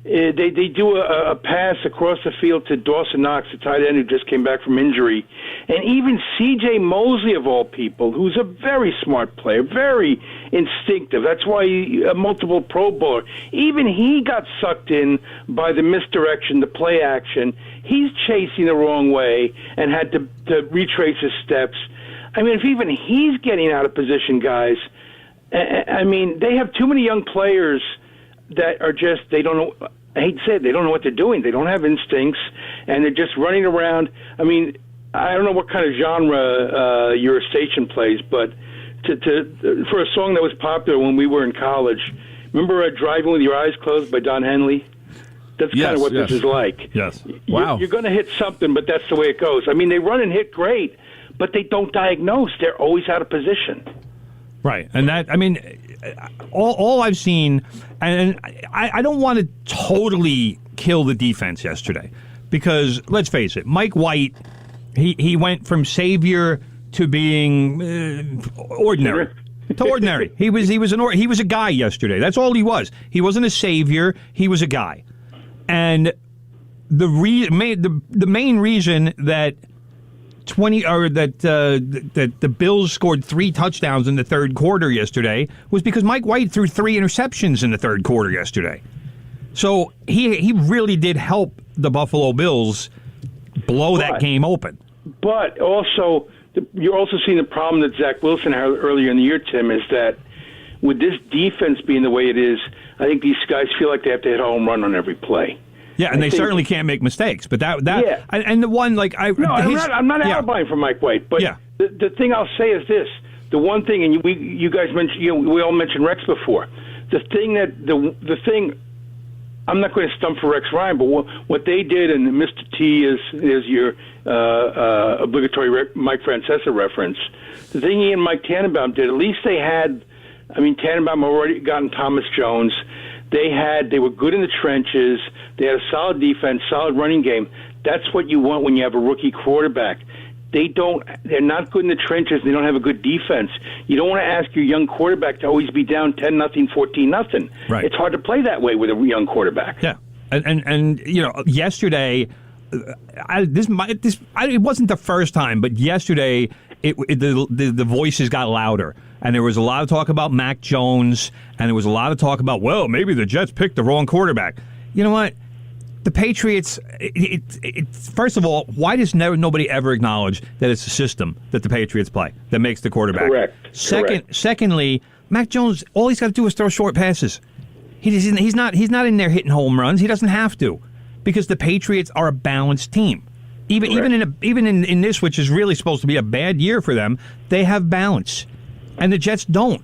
they do a pass across the field to Dawson Knox, the tight end who just came back from injury. And even C.J. Mosley, of all people, who's a very smart player, very instinctive. That's why a multiple Pro Bowler. Even he got sucked in by the misdirection, the play action. He's chasing the wrong way and had to retrace his steps. I mean, if even he's getting out of position, guys, I mean, they have too many young players that are just, they don't know, I hate to say it, they don't know what they're doing. They don't have instincts, and they're just running around. I mean, I don't know what kind of genre your station plays, but for a song that was popular when we were in college, remember Driving with Your Eyes Closed by Don Henley? That's kind of what this is like. Yes. Wow. You're going to hit something, but that's the way it goes. I mean, they run and hit great, but they don't diagnose. They're always out of position. Right. And that, I mean, all I've seen, and I don't want to totally kill the defense yesterday, because let's face it, Mike White, he went from savior to being ordinary. To ordinary. He was a guy yesterday. That's all he was. He wasn't a savior. He was a guy. And the main reason that that the Bills scored 3 touchdowns in the third quarter yesterday was because Mike White threw 3 interceptions in the third quarter yesterday. So he really did help the Buffalo Bills blow that game open. But also, you're also seeing the problem that Zach Wilson had earlier in the year, Tim, is that with this defense being the way it is, I think these guys feel like they have to hit a home run on every play. Yeah, and they certainly can't make mistakes. But and the one I'm not alibiing for Mike White. But the thing I'll say is this: the one thing, and you guys mentioned, we all mentioned Rex before. The thing. I'm not going to stump for Rex Ryan, but what they did, and Mr. T is your obligatory Mike Francesa reference. The thing he and Mike Tannenbaum did, at least they had. I mean, Tannenbaum already gotten Thomas Jones. They were good in the trenches. They had a solid defense, solid running game. That's what you want when you have a rookie quarterback. They're not good in the trenches. They don't have a good defense. You don't want to ask your young quarterback to always be down 10-0, 14-0. Right. It's hard to play that way with a young quarterback. Yeah. And you know, yesterday, it wasn't the first time, but yesterday the voices got louder. And there was a lot of talk about Mac Jones, and there was a lot of talk about, well, maybe the Jets picked the wrong quarterback. You know what? The Patriots, first of all, why does nobody ever acknowledge that it's the system that the Patriots play that makes the quarterback? Correct. Secondly, Mac Jones, all he's got to do is throw short passes. He's not in there hitting home runs. He doesn't have to, because the Patriots are a balanced team. Even in this, which is really supposed to be a bad year for them, they have balance. And the Jets don't.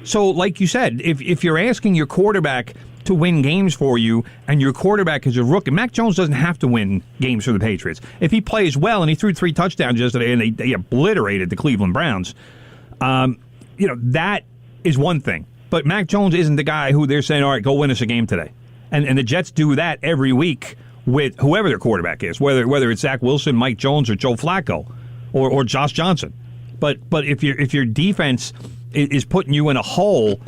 So, like you said, if you're asking your quarterback to win games for you, and your quarterback is a rookie, Mac Jones doesn't have to win games for the Patriots. If he plays well, and he threw 3 touchdowns yesterday, and they obliterated the Cleveland Browns, that is one thing. But Mac Jones isn't the guy who they're saying, all right, go win us a game today. And the Jets do that every week with whoever their quarterback is, whether it's Zach Wilson, Mike Jones, or Joe Flacco, or Josh Johnson. But if your defense is putting you in a hole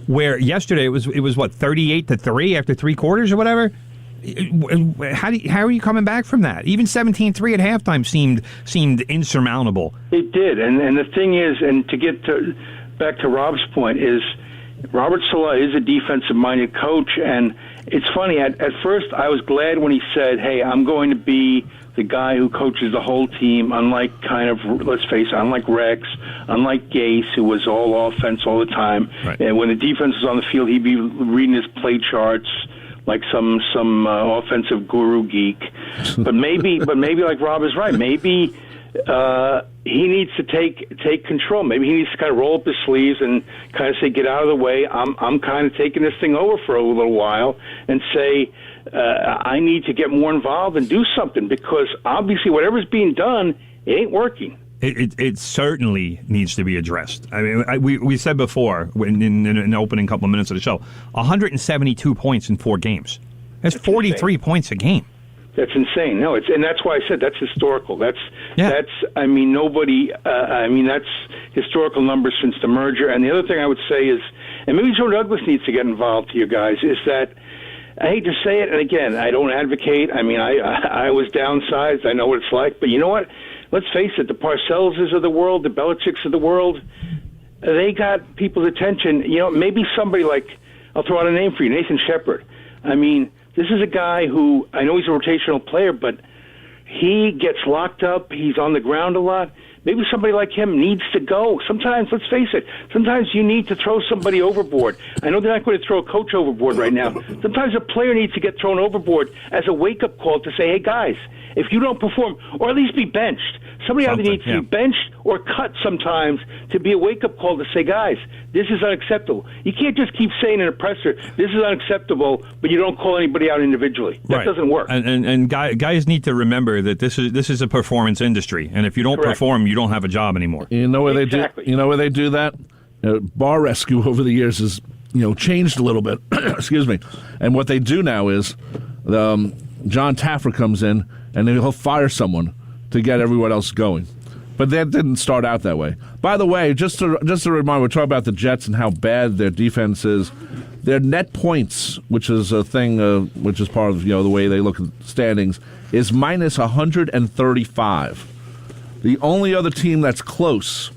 where yesterday it was what, 38-3 after 3 quarters or whatever, how are you coming back from that? Even 17-3 at halftime seemed insurmountable. It did, and the thing is, and to get back to Rob's point, is Robert Saleh is a defensive-minded coach, and it's funny. At first, I was glad when he said, "Hey, I'm going to be the guy who coaches the whole team," unlike let's face it, unlike Rex, unlike Gase, who was all offense all the time. Right. And when the defense was on the field, he'd be reading his play charts like some offensive guru geek. But maybe like Rob is right. Maybe he needs to take control. Maybe he needs to kind of roll up his sleeves and kind of say, "Get out of the way. I'm kind of taking this thing over for a little while," and say, "I need to get more involved and do something because obviously whatever's being done, it ain't working." It certainly needs to be addressed. I mean, we said before in the opening couple of minutes of the show, 172 points in 4 games. That's 43 points a game. That's insane. No, and that's why I said that's historical. That's nobody. That's historical numbers since the merger. And the other thing I would say is, and maybe Joe Douglas needs to get involved here, guys, is that I hate to say it, and again, I don't advocate. I mean, I was downsized. I know what it's like, but you know what? Let's face it, the Parcellses of the world, the Belichicks of the world, they got people's attention. You know, maybe somebody like, I'll throw out a name for you, Nathan Shepard. I mean, this is a guy who, I know he's a rotational player, but he gets locked up. He's on the ground a lot. Maybe somebody like him needs to go. Sometimes, let's face it, sometimes you need to throw somebody overboard. I know they're not going to throw a coach overboard right now. Sometimes a player needs to get thrown overboard as a wake-up call to say, hey, guys, if you don't perform, or at least be benched. Somebody either needs to be benched or cut sometimes to be a wake-up call to say, guys, this is unacceptable. You can't just keep saying in a presser, this is unacceptable, but you don't call anybody out individually. That doesn't work. And guys need to remember that this is a performance industry, and if you don't perform, you don't have a job anymore. You know where they do? You know where they do that? Bar rescue over the years has changed a little bit. Excuse me. And what they do now is John Taffer comes in and then he'll fire someone to get everyone else going. But that didn't start out that way. By the way, just to remind, we're talking about the Jets and how bad their defense is. Their net points, which is a thing, which is part of the way they look at standings, is minus 135. The only other team that's close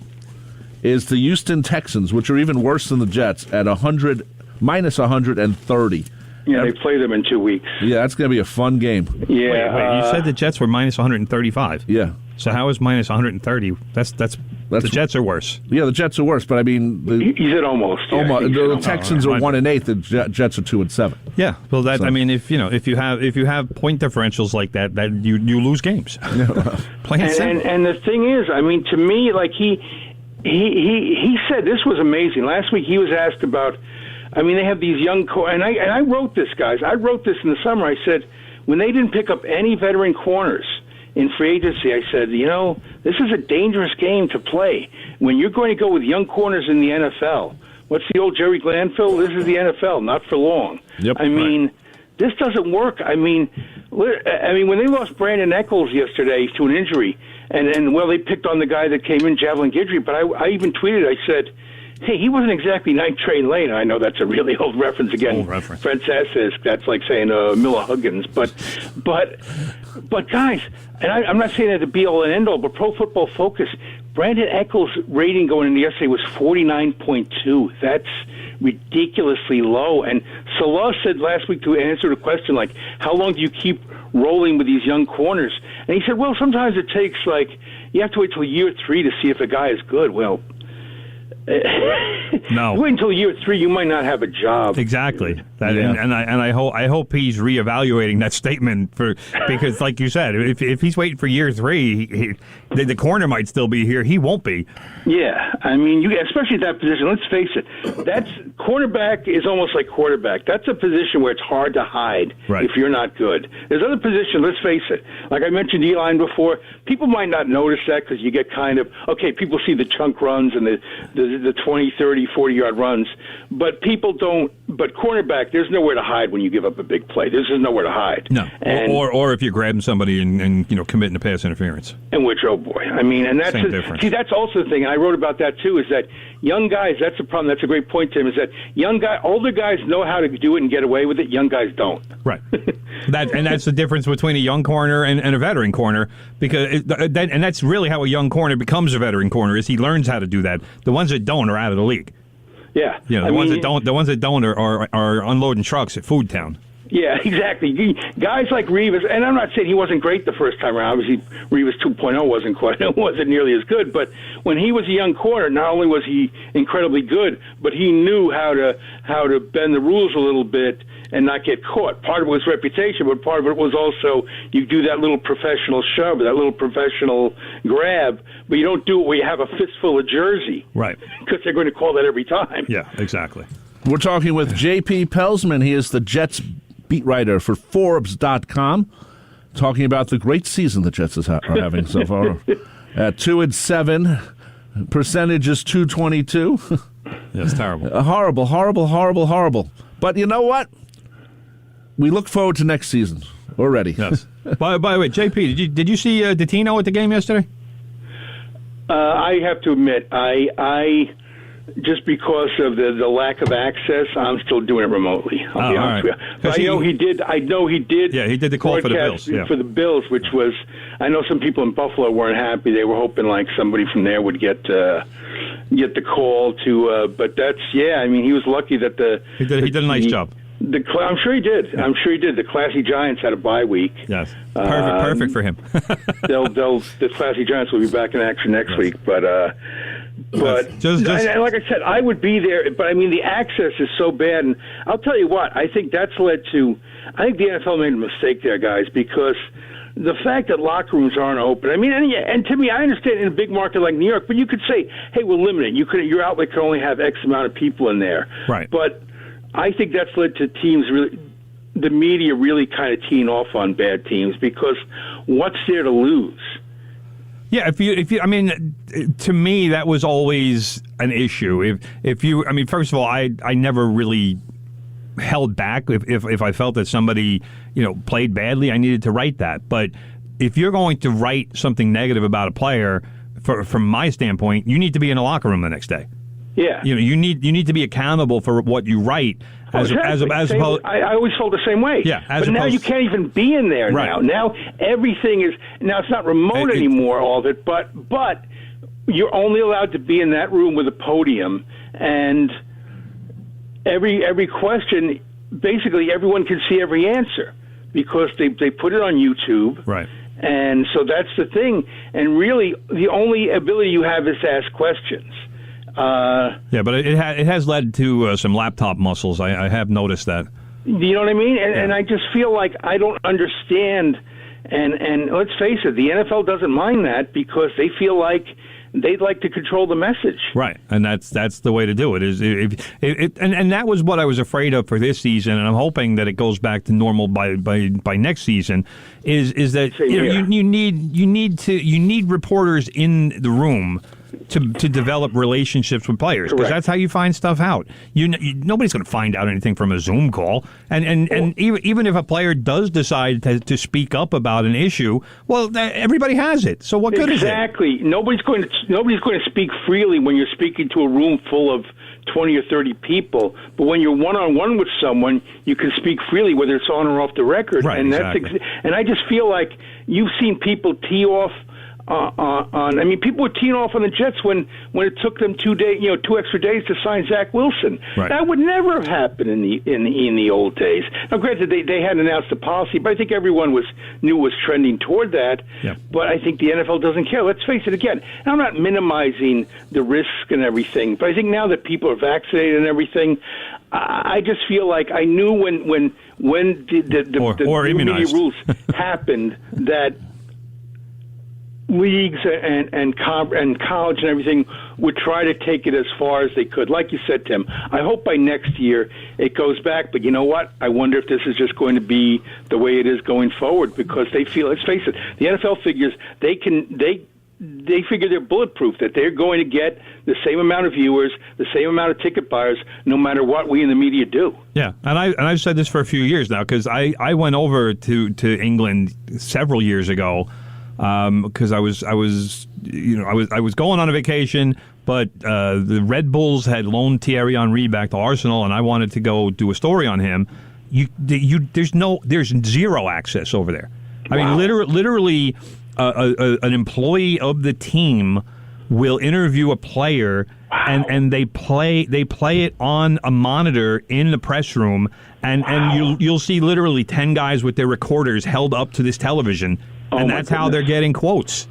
is the Houston Texans, which are even worse than the Jets, at minus 130. Yeah, they play them in 2 weeks. Yeah, that's going to be a fun game. Yeah. Wait, you said the Jets were minus 135. Yeah. So how is minus 130? That's the Jets are worse. Yeah, the Jets are worse, but I mean, he said almost. Yeah, the Texans are 1-8. The Jets are 2-7. Yeah. Well, that I mean, if you have point differentials like that you lose games. Plain and simple. And the thing is, I mean, to me, like he said this was amazing. Last week he was asked about. I mean, they have these young and I wrote this, guys. I wrote this in the summer. I said when they didn't pick up any veteran corners in free agency, I said, this is a dangerous game to play when you're going to go with young corners in the NFL. What's the old Jerry Glanville? This is the NFL, not for long. Yep, I mean, this doesn't work. I mean, when they lost Brandon Echols yesterday to an injury, and they picked on the guy that came in, Javelin Guidry, but I even tweeted, I said, hey, he wasn't exactly Night Train Lane. I know that's a really old reference again. Old reference. Francis, that's like saying Miller Huggins. But guys, and I'm not saying that to be all and end all, but Pro Football Focus, Brandon Echols' rating going into yesterday was 49.2. That's ridiculously low. And Salah said last week to answer the question, like, how long do you keep rolling with these young corners? And he said, well, sometimes it takes, you have to wait till year 3 to see if a guy is good. Well, no. Wait until year 3, you might not have a job. Exactly. And I hope he's reevaluating that statement because, like you said, if he's waiting for year 3, the corner might still be here. He won't be. Yeah, I mean, especially at that position. Let's face it. That's cornerback is almost like quarterback. That's a position where it's hard to hide if you're not good. There's other positions. Let's face it. Like I mentioned Elon before. People might not notice that because you get kind of people see the chunk runs and the 20, 30, 40-yard runs, but people don't. But cornerback, there's nowhere to hide when you give up a big play. There's just nowhere to hide. No, or if you're grabbing somebody and committing a pass interference. And which, oh boy, I mean, and that's same difference. See, that's also the thing, and I wrote about that too. Is that young guys? That's the problem. That's a great point, Tim. Is that older guys know how to do it and get away with it. Young guys don't. Right. That's the difference between a young corner and a veteran corner, because that's really how a young corner becomes a veteran corner. Is he learns how to do that. The ones that don't are out of the league. Yeah. The ones that don't are unloading trucks at Food Town. Yeah, exactly. Guys like Revis, and I'm not saying he wasn't great the first time around. Obviously, Revis 2.0 wasn't nearly as good. But when he was a young corner, not only was he incredibly good, but he knew how to bend the rules a little bit and not get caught. Part of it was reputation, but part of it was also you do that little professional shove, that little professional grab, but you don't do it where you have a fistful of jersey. Right. Because they're going to call that every time. Yeah, exactly. We're talking with J.P. Pelzman. He is the Jets beat writer for Forbes.com, talking about the great season the Jets are having so far. At 2-7, percentage is .222. Yeah, it's terrible. Horrible, horrible, horrible, horrible. But you know what? We look forward to next season already. Yes. By the way, JP, did you see Datino at the game yesterday? I have to admit, I just because of the lack of access, I'm still doing it remotely. I'll be honest with you. But I know he did. Yeah, he did the call for the Bills. Yeah. For the Bills, which was, I know some people in Buffalo weren't happy. They were hoping like somebody from there would get the call to. But that's I mean, he was lucky that he did a nice job. I'm sure he did. Yeah. I'm sure he did. The Classy Giants had a bye week. Yes, perfect for him. The Classy Giants will be back in action next week, but and like I said, I would be there. But I mean, the access is so bad, and I'll tell you what. I think that's led to. I think the NFL made a mistake there, guys, because the fact that locker rooms aren't open. I mean, and to me, I understand in a big market like New York, but you could say, hey, we'll limit it. Your outlet can only have X amount of people in there. Right. But I think that's led to teams really, the media really kind of teeing off on bad teams because what's there to lose? Yeah, if you, I mean, to me that was always an issue. If you, I mean, first of all, I never really held back if I felt that somebody played badly, I needed to write that. But if you're going to write something negative about a player, from my standpoint, you need to be in a locker room the next day. Yeah, you need to be accountable for what you write. As opposed, I always felt the same way. Yeah, but now you can't even be in there. Right. Now everything is it's not remote anymore. All of it, but you're only allowed to be in that room with a podium, and every question, basically everyone can see every answer because they put it on YouTube. Right. And so that's the thing. And really, the only ability you have is to ask questions. Yeah, but it has led to some laptop muscles. I have noticed that. You know what I mean? And I just feel like I don't understand. And let's face it, the NFL doesn't mind that because they feel like they'd like to control the message. Right, and that's the way to do it. And that was what I was afraid of for this season, and I'm hoping that it goes back to normal by next season. Is that you need reporters in the room to develop relationships with players, because that's how you find stuff out. Nobody's going to find out anything from a Zoom call, and even if a player does decide to speak up about an issue, well, everybody has it. So what good is it? Exactly. Nobody's going to speak freely when you're speaking to a room full of 20 or 30 people, but when you're one-on-one with someone, you can speak freely, whether it's on or off the record. Right, and exactly. And I just feel like you've seen people tee off. I mean, people were teeing off on the Jets when it took them 2 extra days to sign Zach Wilson. Right. That would never have happened in the old days. Now, granted, they hadn't announced the policy, but I think everyone knew was trending toward that. Yeah. But I think the NFL doesn't care. Let's face it again. And I'm not minimizing the risk and everything, but I think now that people are vaccinated and everything, I just feel like I knew when the media rules happened that leagues and college and everything would try to take it as far as they could. Like you said, Tim, I hope by next year it goes back. But you know what? I wonder if this is just going to be the way it is going forward, because they feel, let's face it, the NFL figures they figure they're bulletproof, that they're going to get the same amount of viewers, the same amount of ticket buyers, no matter what we in the media do. Yeah, and I've said this for a few years now, because I went over to England several years ago. Because I was going on a vacation, but the Red Bulls had loaned Thierry Henry back to Arsenal, and I wanted to go do a story on him. There's zero access over there. I mean, literally, an employee of the team will interview a player, and they play it on a monitor in the press room, and you'll see literally 10 guys with their recorders held up to this television. And that's how they're getting quotes,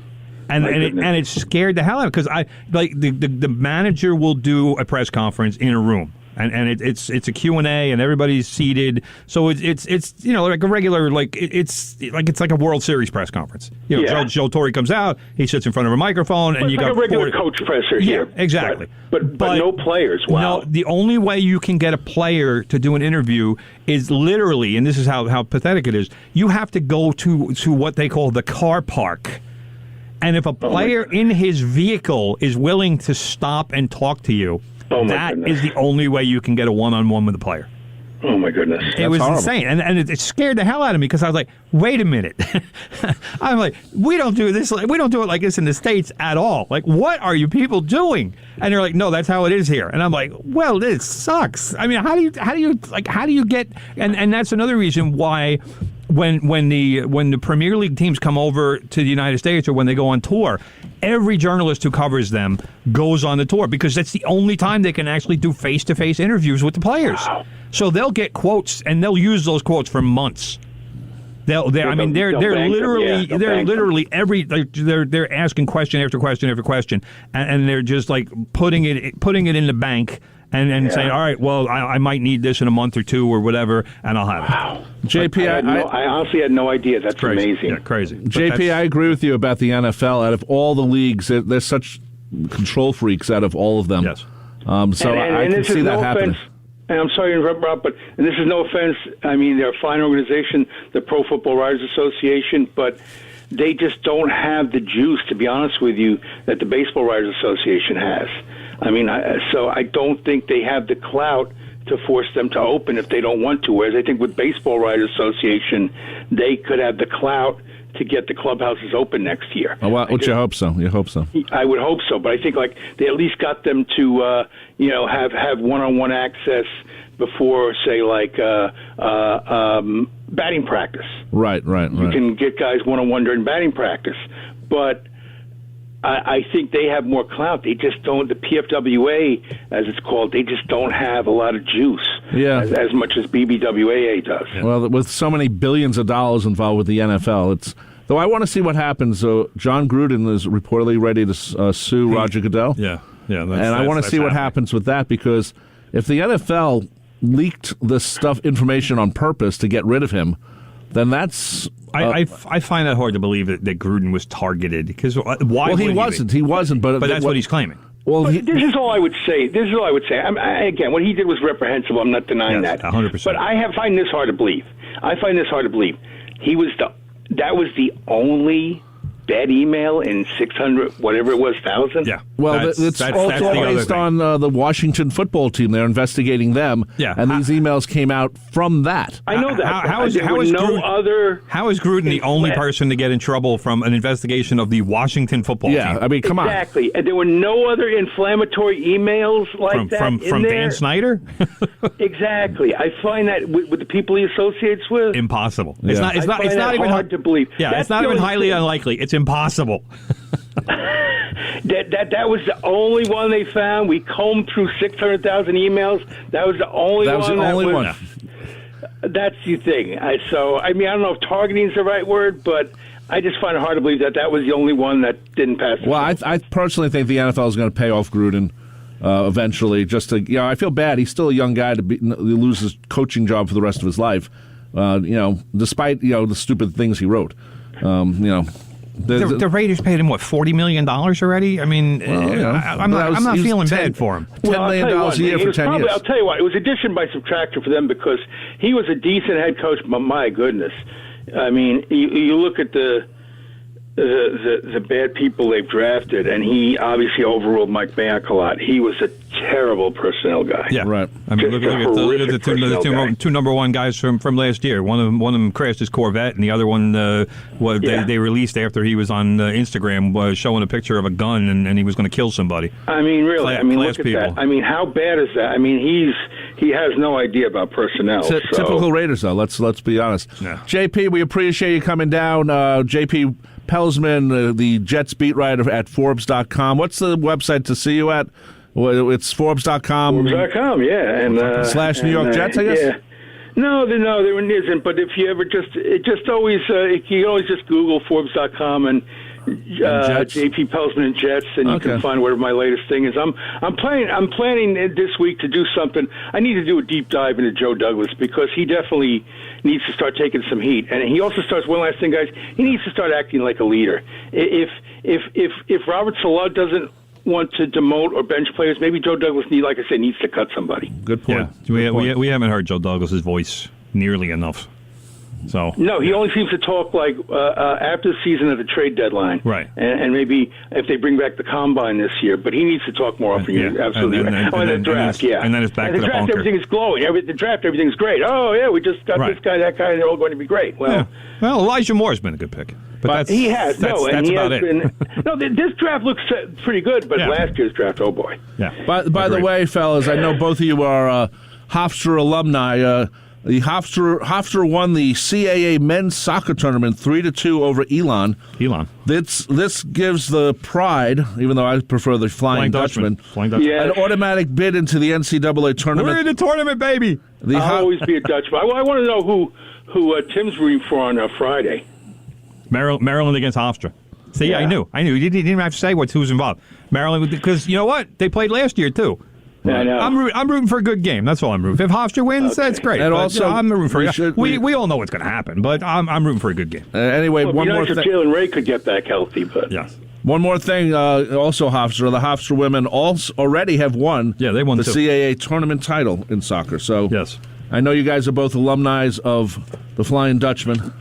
and it scared the hell out of me, because the manager will do a press conference in a room, and it's a Q&A, and everybody's seated. So it's like a regular it's like a World Series press conference. Joe Torre comes out, he sits in front of a microphone, and you got a regular coach presser here. Yeah, exactly. But no players. Wow. No, the only way you can get a player to do an interview is literally, and this is how pathetic it is, you have to go to what they call the car park. And if a player in his vehicle is willing to stop and talk to you, that is the only way you can get a one-on-one with a player. Oh, my goodness. It was insane. And it scared the hell out of me because I was like, wait a minute. I'm like, we don't do this. We don't do it like this in the States at all. Like, what are you people doing? And they're like, no, that's how it is here. And I'm like, well, this sucks. I mean, how do you get, and that's another reason why when the Premier League teams come over to the United States or when they go on tour, every journalist who covers them goes on the tour because that's the only time they can actually do face-to-face interviews with the players. Wow. So they'll get quotes and they'll use those quotes for months. They're asking question after question after question, and they're just like putting it in the bank. And saying, all right, well, I might need this in a month or two or whatever, and I'll have it. Wow. JP, I honestly had no idea. That's crazy. Amazing. Yeah, crazy. JP, I agree with you about the NFL. Out of all the leagues, there's such control freaks out of all of them. Yes. I can see that happening. And I'm sorry to interrupt, Rob, but this is no offense. I mean, they're a fine organization, the Pro Football Writers Association, but they just don't have the juice, to be honest with you, that the Baseball Writers Association has. I mean, so I don't think they have the clout to force them to open if they don't want to. Whereas I think with Baseball Writers Association, they could have the clout to get the clubhouses open next year. Oh, well, you hope so. You hope so. I would hope so, but I think they at least got them to have one-on-one access before, say, batting practice. Right. You can get guys one-on-one during batting practice, but I think they have more clout. They just don't. The PFWA, as it's called, they just don't have a lot of juice. Yeah. As much as BBWAA does. Yeah. Well, with so many billions of dollars involved with the NFL, though I want to see what happens. So John Gruden is reportedly ready to sue Roger Goodell. Yeah. I want to see what happens with that, because if the NFL leaked this information on purpose to get rid of him, then that's. I find that hard to believe that Gruden was targeted, because why? Well, he wasn't. But that's what he's claiming. Well, this is all I would say. Again, what he did was reprehensible. I'm not denying that. 100%. But I find this hard to believe. That was the only bad email in 600, whatever it was, 1,000? Yeah. Well, it's also based on the Washington football team. They're investigating them. Yeah. And these emails came out from that. I know that. How is Gruden the only person to get in trouble from an investigation of the Washington football team? Yeah, I mean, come on. Exactly. And there were no other inflammatory emails like that from there. Dan Snyder? Exactly. I find that with the people he associates with. Impossible. Yeah. It's not even hard to believe. Yeah, it's not even highly unlikely. It's impossible. That was the only one they found. We combed through 600,000 emails. That was the only one. That's the thing. I don't know if targeting is the right word, but I just find it hard to believe that was the only one that didn't pass. Well, I personally think the NFL is going to pay off Gruden eventually. I feel bad. He's still a young guy to lose his coaching job for the rest of his life. Despite the stupid things he wrote. The Raiders paid him, $40 million already? I mean, I'm not feeling bad for him. $10 million a year for 10 years. I'll tell you what, it was addition by subtraction for them, because he was a decent head coach, but my goodness. I mean, you look at the bad people they've drafted, and he obviously overruled Mike Mayock a lot. He was a terrible personnel guy. Yeah, right. I mean, look at the two number one guys from last year. One of them crashed his Corvette, and the other one they released after he was on Instagram was showing a picture of a gun, and he was going to kill somebody. I mean, really. Look at that. I mean, how bad is that? I mean, he has no idea about personnel. Typical Raiders, though. Let's be honest. Yeah. JP, we appreciate you coming down. JP Pelzman, the Jets beat writer at Forbes.com. What's the website to see you at? Well, it's Forbes.com. Forbes.com, yeah. And / New York Jets, I guess? Yeah. No, there isn't. But if you ever you can always just Google Forbes.com, and JP Pelzman and Jets, and you can find whatever my latest thing is. I'm planning this week to do something. I need to do a deep dive into Joe Douglas because he definitely needs to start taking some heat. And he also starts, one last thing, guys, he needs to start acting like a leader. If Robert Salah doesn't want to demote or bench players, maybe Joe Douglas needs to cut somebody. Good point. Yeah. We haven't heard Joe Douglas's voice nearly enough. So no, he only seems to talk like after the season at the trade deadline, right? And maybe if they bring back the combine this year, but he needs to talk more often. Yeah. Absolutely. And the draft, and then it's back to the draft. bunker. Everything is glowing. The draft, everything's great. Oh yeah, we just got this guy, that guy, and they're all going to be great. Well, Elijah Moore's been a good pick, but he has that's about it. No, this draft looks pretty good, but last year's draft, oh boy. Yeah. By the way, fellas, I know both of you are Hofstra alumni. The Hofstra won the CAA men's soccer tournament 3-2 over Elon. This gives the Pride, even though I prefer the Flying Dutchman, an automatic bid into the NCAA tournament. We're in the tournament, baby. I'll always be a Dutchman. I want to know who Tim's rooting for on Friday. Maryland against Hofstra. See, I knew. You didn't even have to say who's involved. Maryland, because you know what? They played last year, too. I know. I'm rooting for a good game. That's all I'm rooting for. If Hofstra wins, that's great. And also, I'm rooting for we all know what's going to happen, but I'm rooting for a good game. Anyway, one more thing. Jalen Ray could get back healthy, but yes. One more thing. Also, Hofstra. The Hofstra women already have won. Yeah, they won the too. CAA tournament title in soccer. So yes, I know you guys are both alumni of the Flying Dutchman.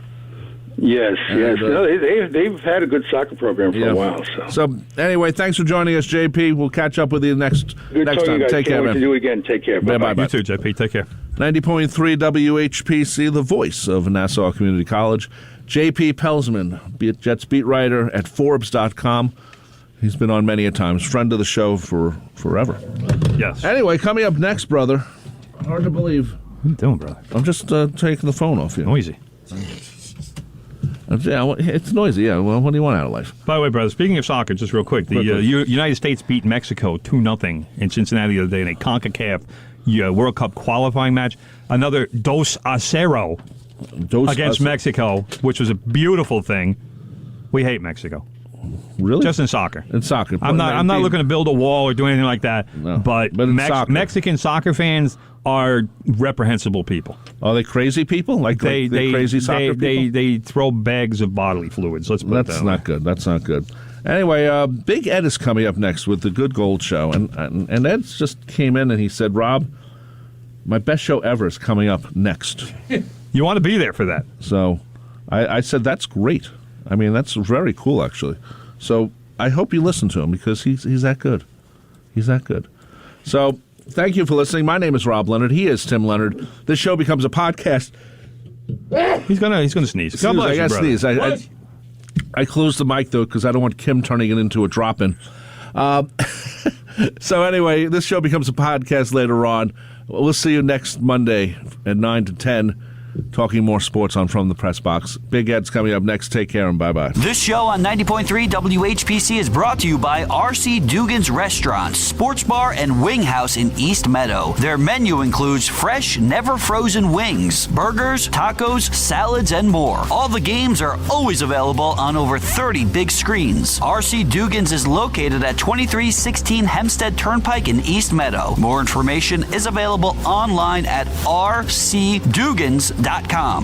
Yes. No, they've had a good soccer program for a while. So anyway, thanks for joining us, JP. We'll catch up with you next time. Take care, man. To do it again. Take care. Bye. You too, JP. Take care. 90.3 WHPC, the voice of Nassau Community College. JP Pelzman, Jets beat writer at Forbes.com. He's been on many a times. Friend of the show for forever. Yes. Anyway, coming up next, brother. Hard to believe. What are you doing, brother? I'm just taking the phone off you. Noisy. Yeah, it's noisy. Yeah, well, what do you want out of life? By the way, brother, speaking of soccer, just real quick, the United States beat Mexico 2-0 in Cincinnati the other day in a CONCACAF World Cup qualifying match. Another 2-0 against Mexico, which was a beautiful thing. We hate Mexico. Really? Just in soccer. In soccer. I'm not looking to build a wall or do anything like that. No, but Mexican soccer fans are reprehensible people. Are they crazy people? Like they crazy soccer people? They throw bags of bodily fluids. Let's put it that way. That's not good. That's not good. Anyway, Big Ed is coming up next with the Good Gold Show. And Ed just came in and he said, Rob, my best show ever is coming up next. You want to be there for that. So I said, that's great. I mean, that's very cool, actually. So I hope you listen to him because he's that good. He's that good. So thank you for listening. My name is Rob Leonard. He is Tim Leonard. This show becomes a podcast. He's gonna sneeze. God bless I got to sneeze. I closed the mic, though, because I don't want Kim turning it into a drop-in. So anyway, this show becomes a podcast later on. We'll see you next Monday at 9 to 10. Talking more sports on From the Press Box. Big Ed's coming up next. Take care and bye-bye. This show on 90.3 WHPC is brought to you by R.C. Dugan's Restaurant, Sports Bar, and Wing House in East Meadow. Their menu includes fresh, never-frozen wings, burgers, tacos, salads, and more. All the games are always available on over 30 big screens. R.C. Dugan's is located at 2316 Hempstead Turnpike in East Meadow. More information is available online at rcdugans.com.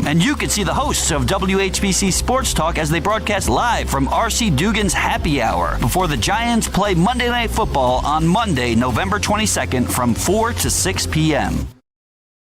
And you can see the hosts of WHPC Sports Talk as they broadcast live from R.C. Dugan's Happy Hour before the Giants play Monday Night Football on Monday, November 22nd from 4 to 6 p.m.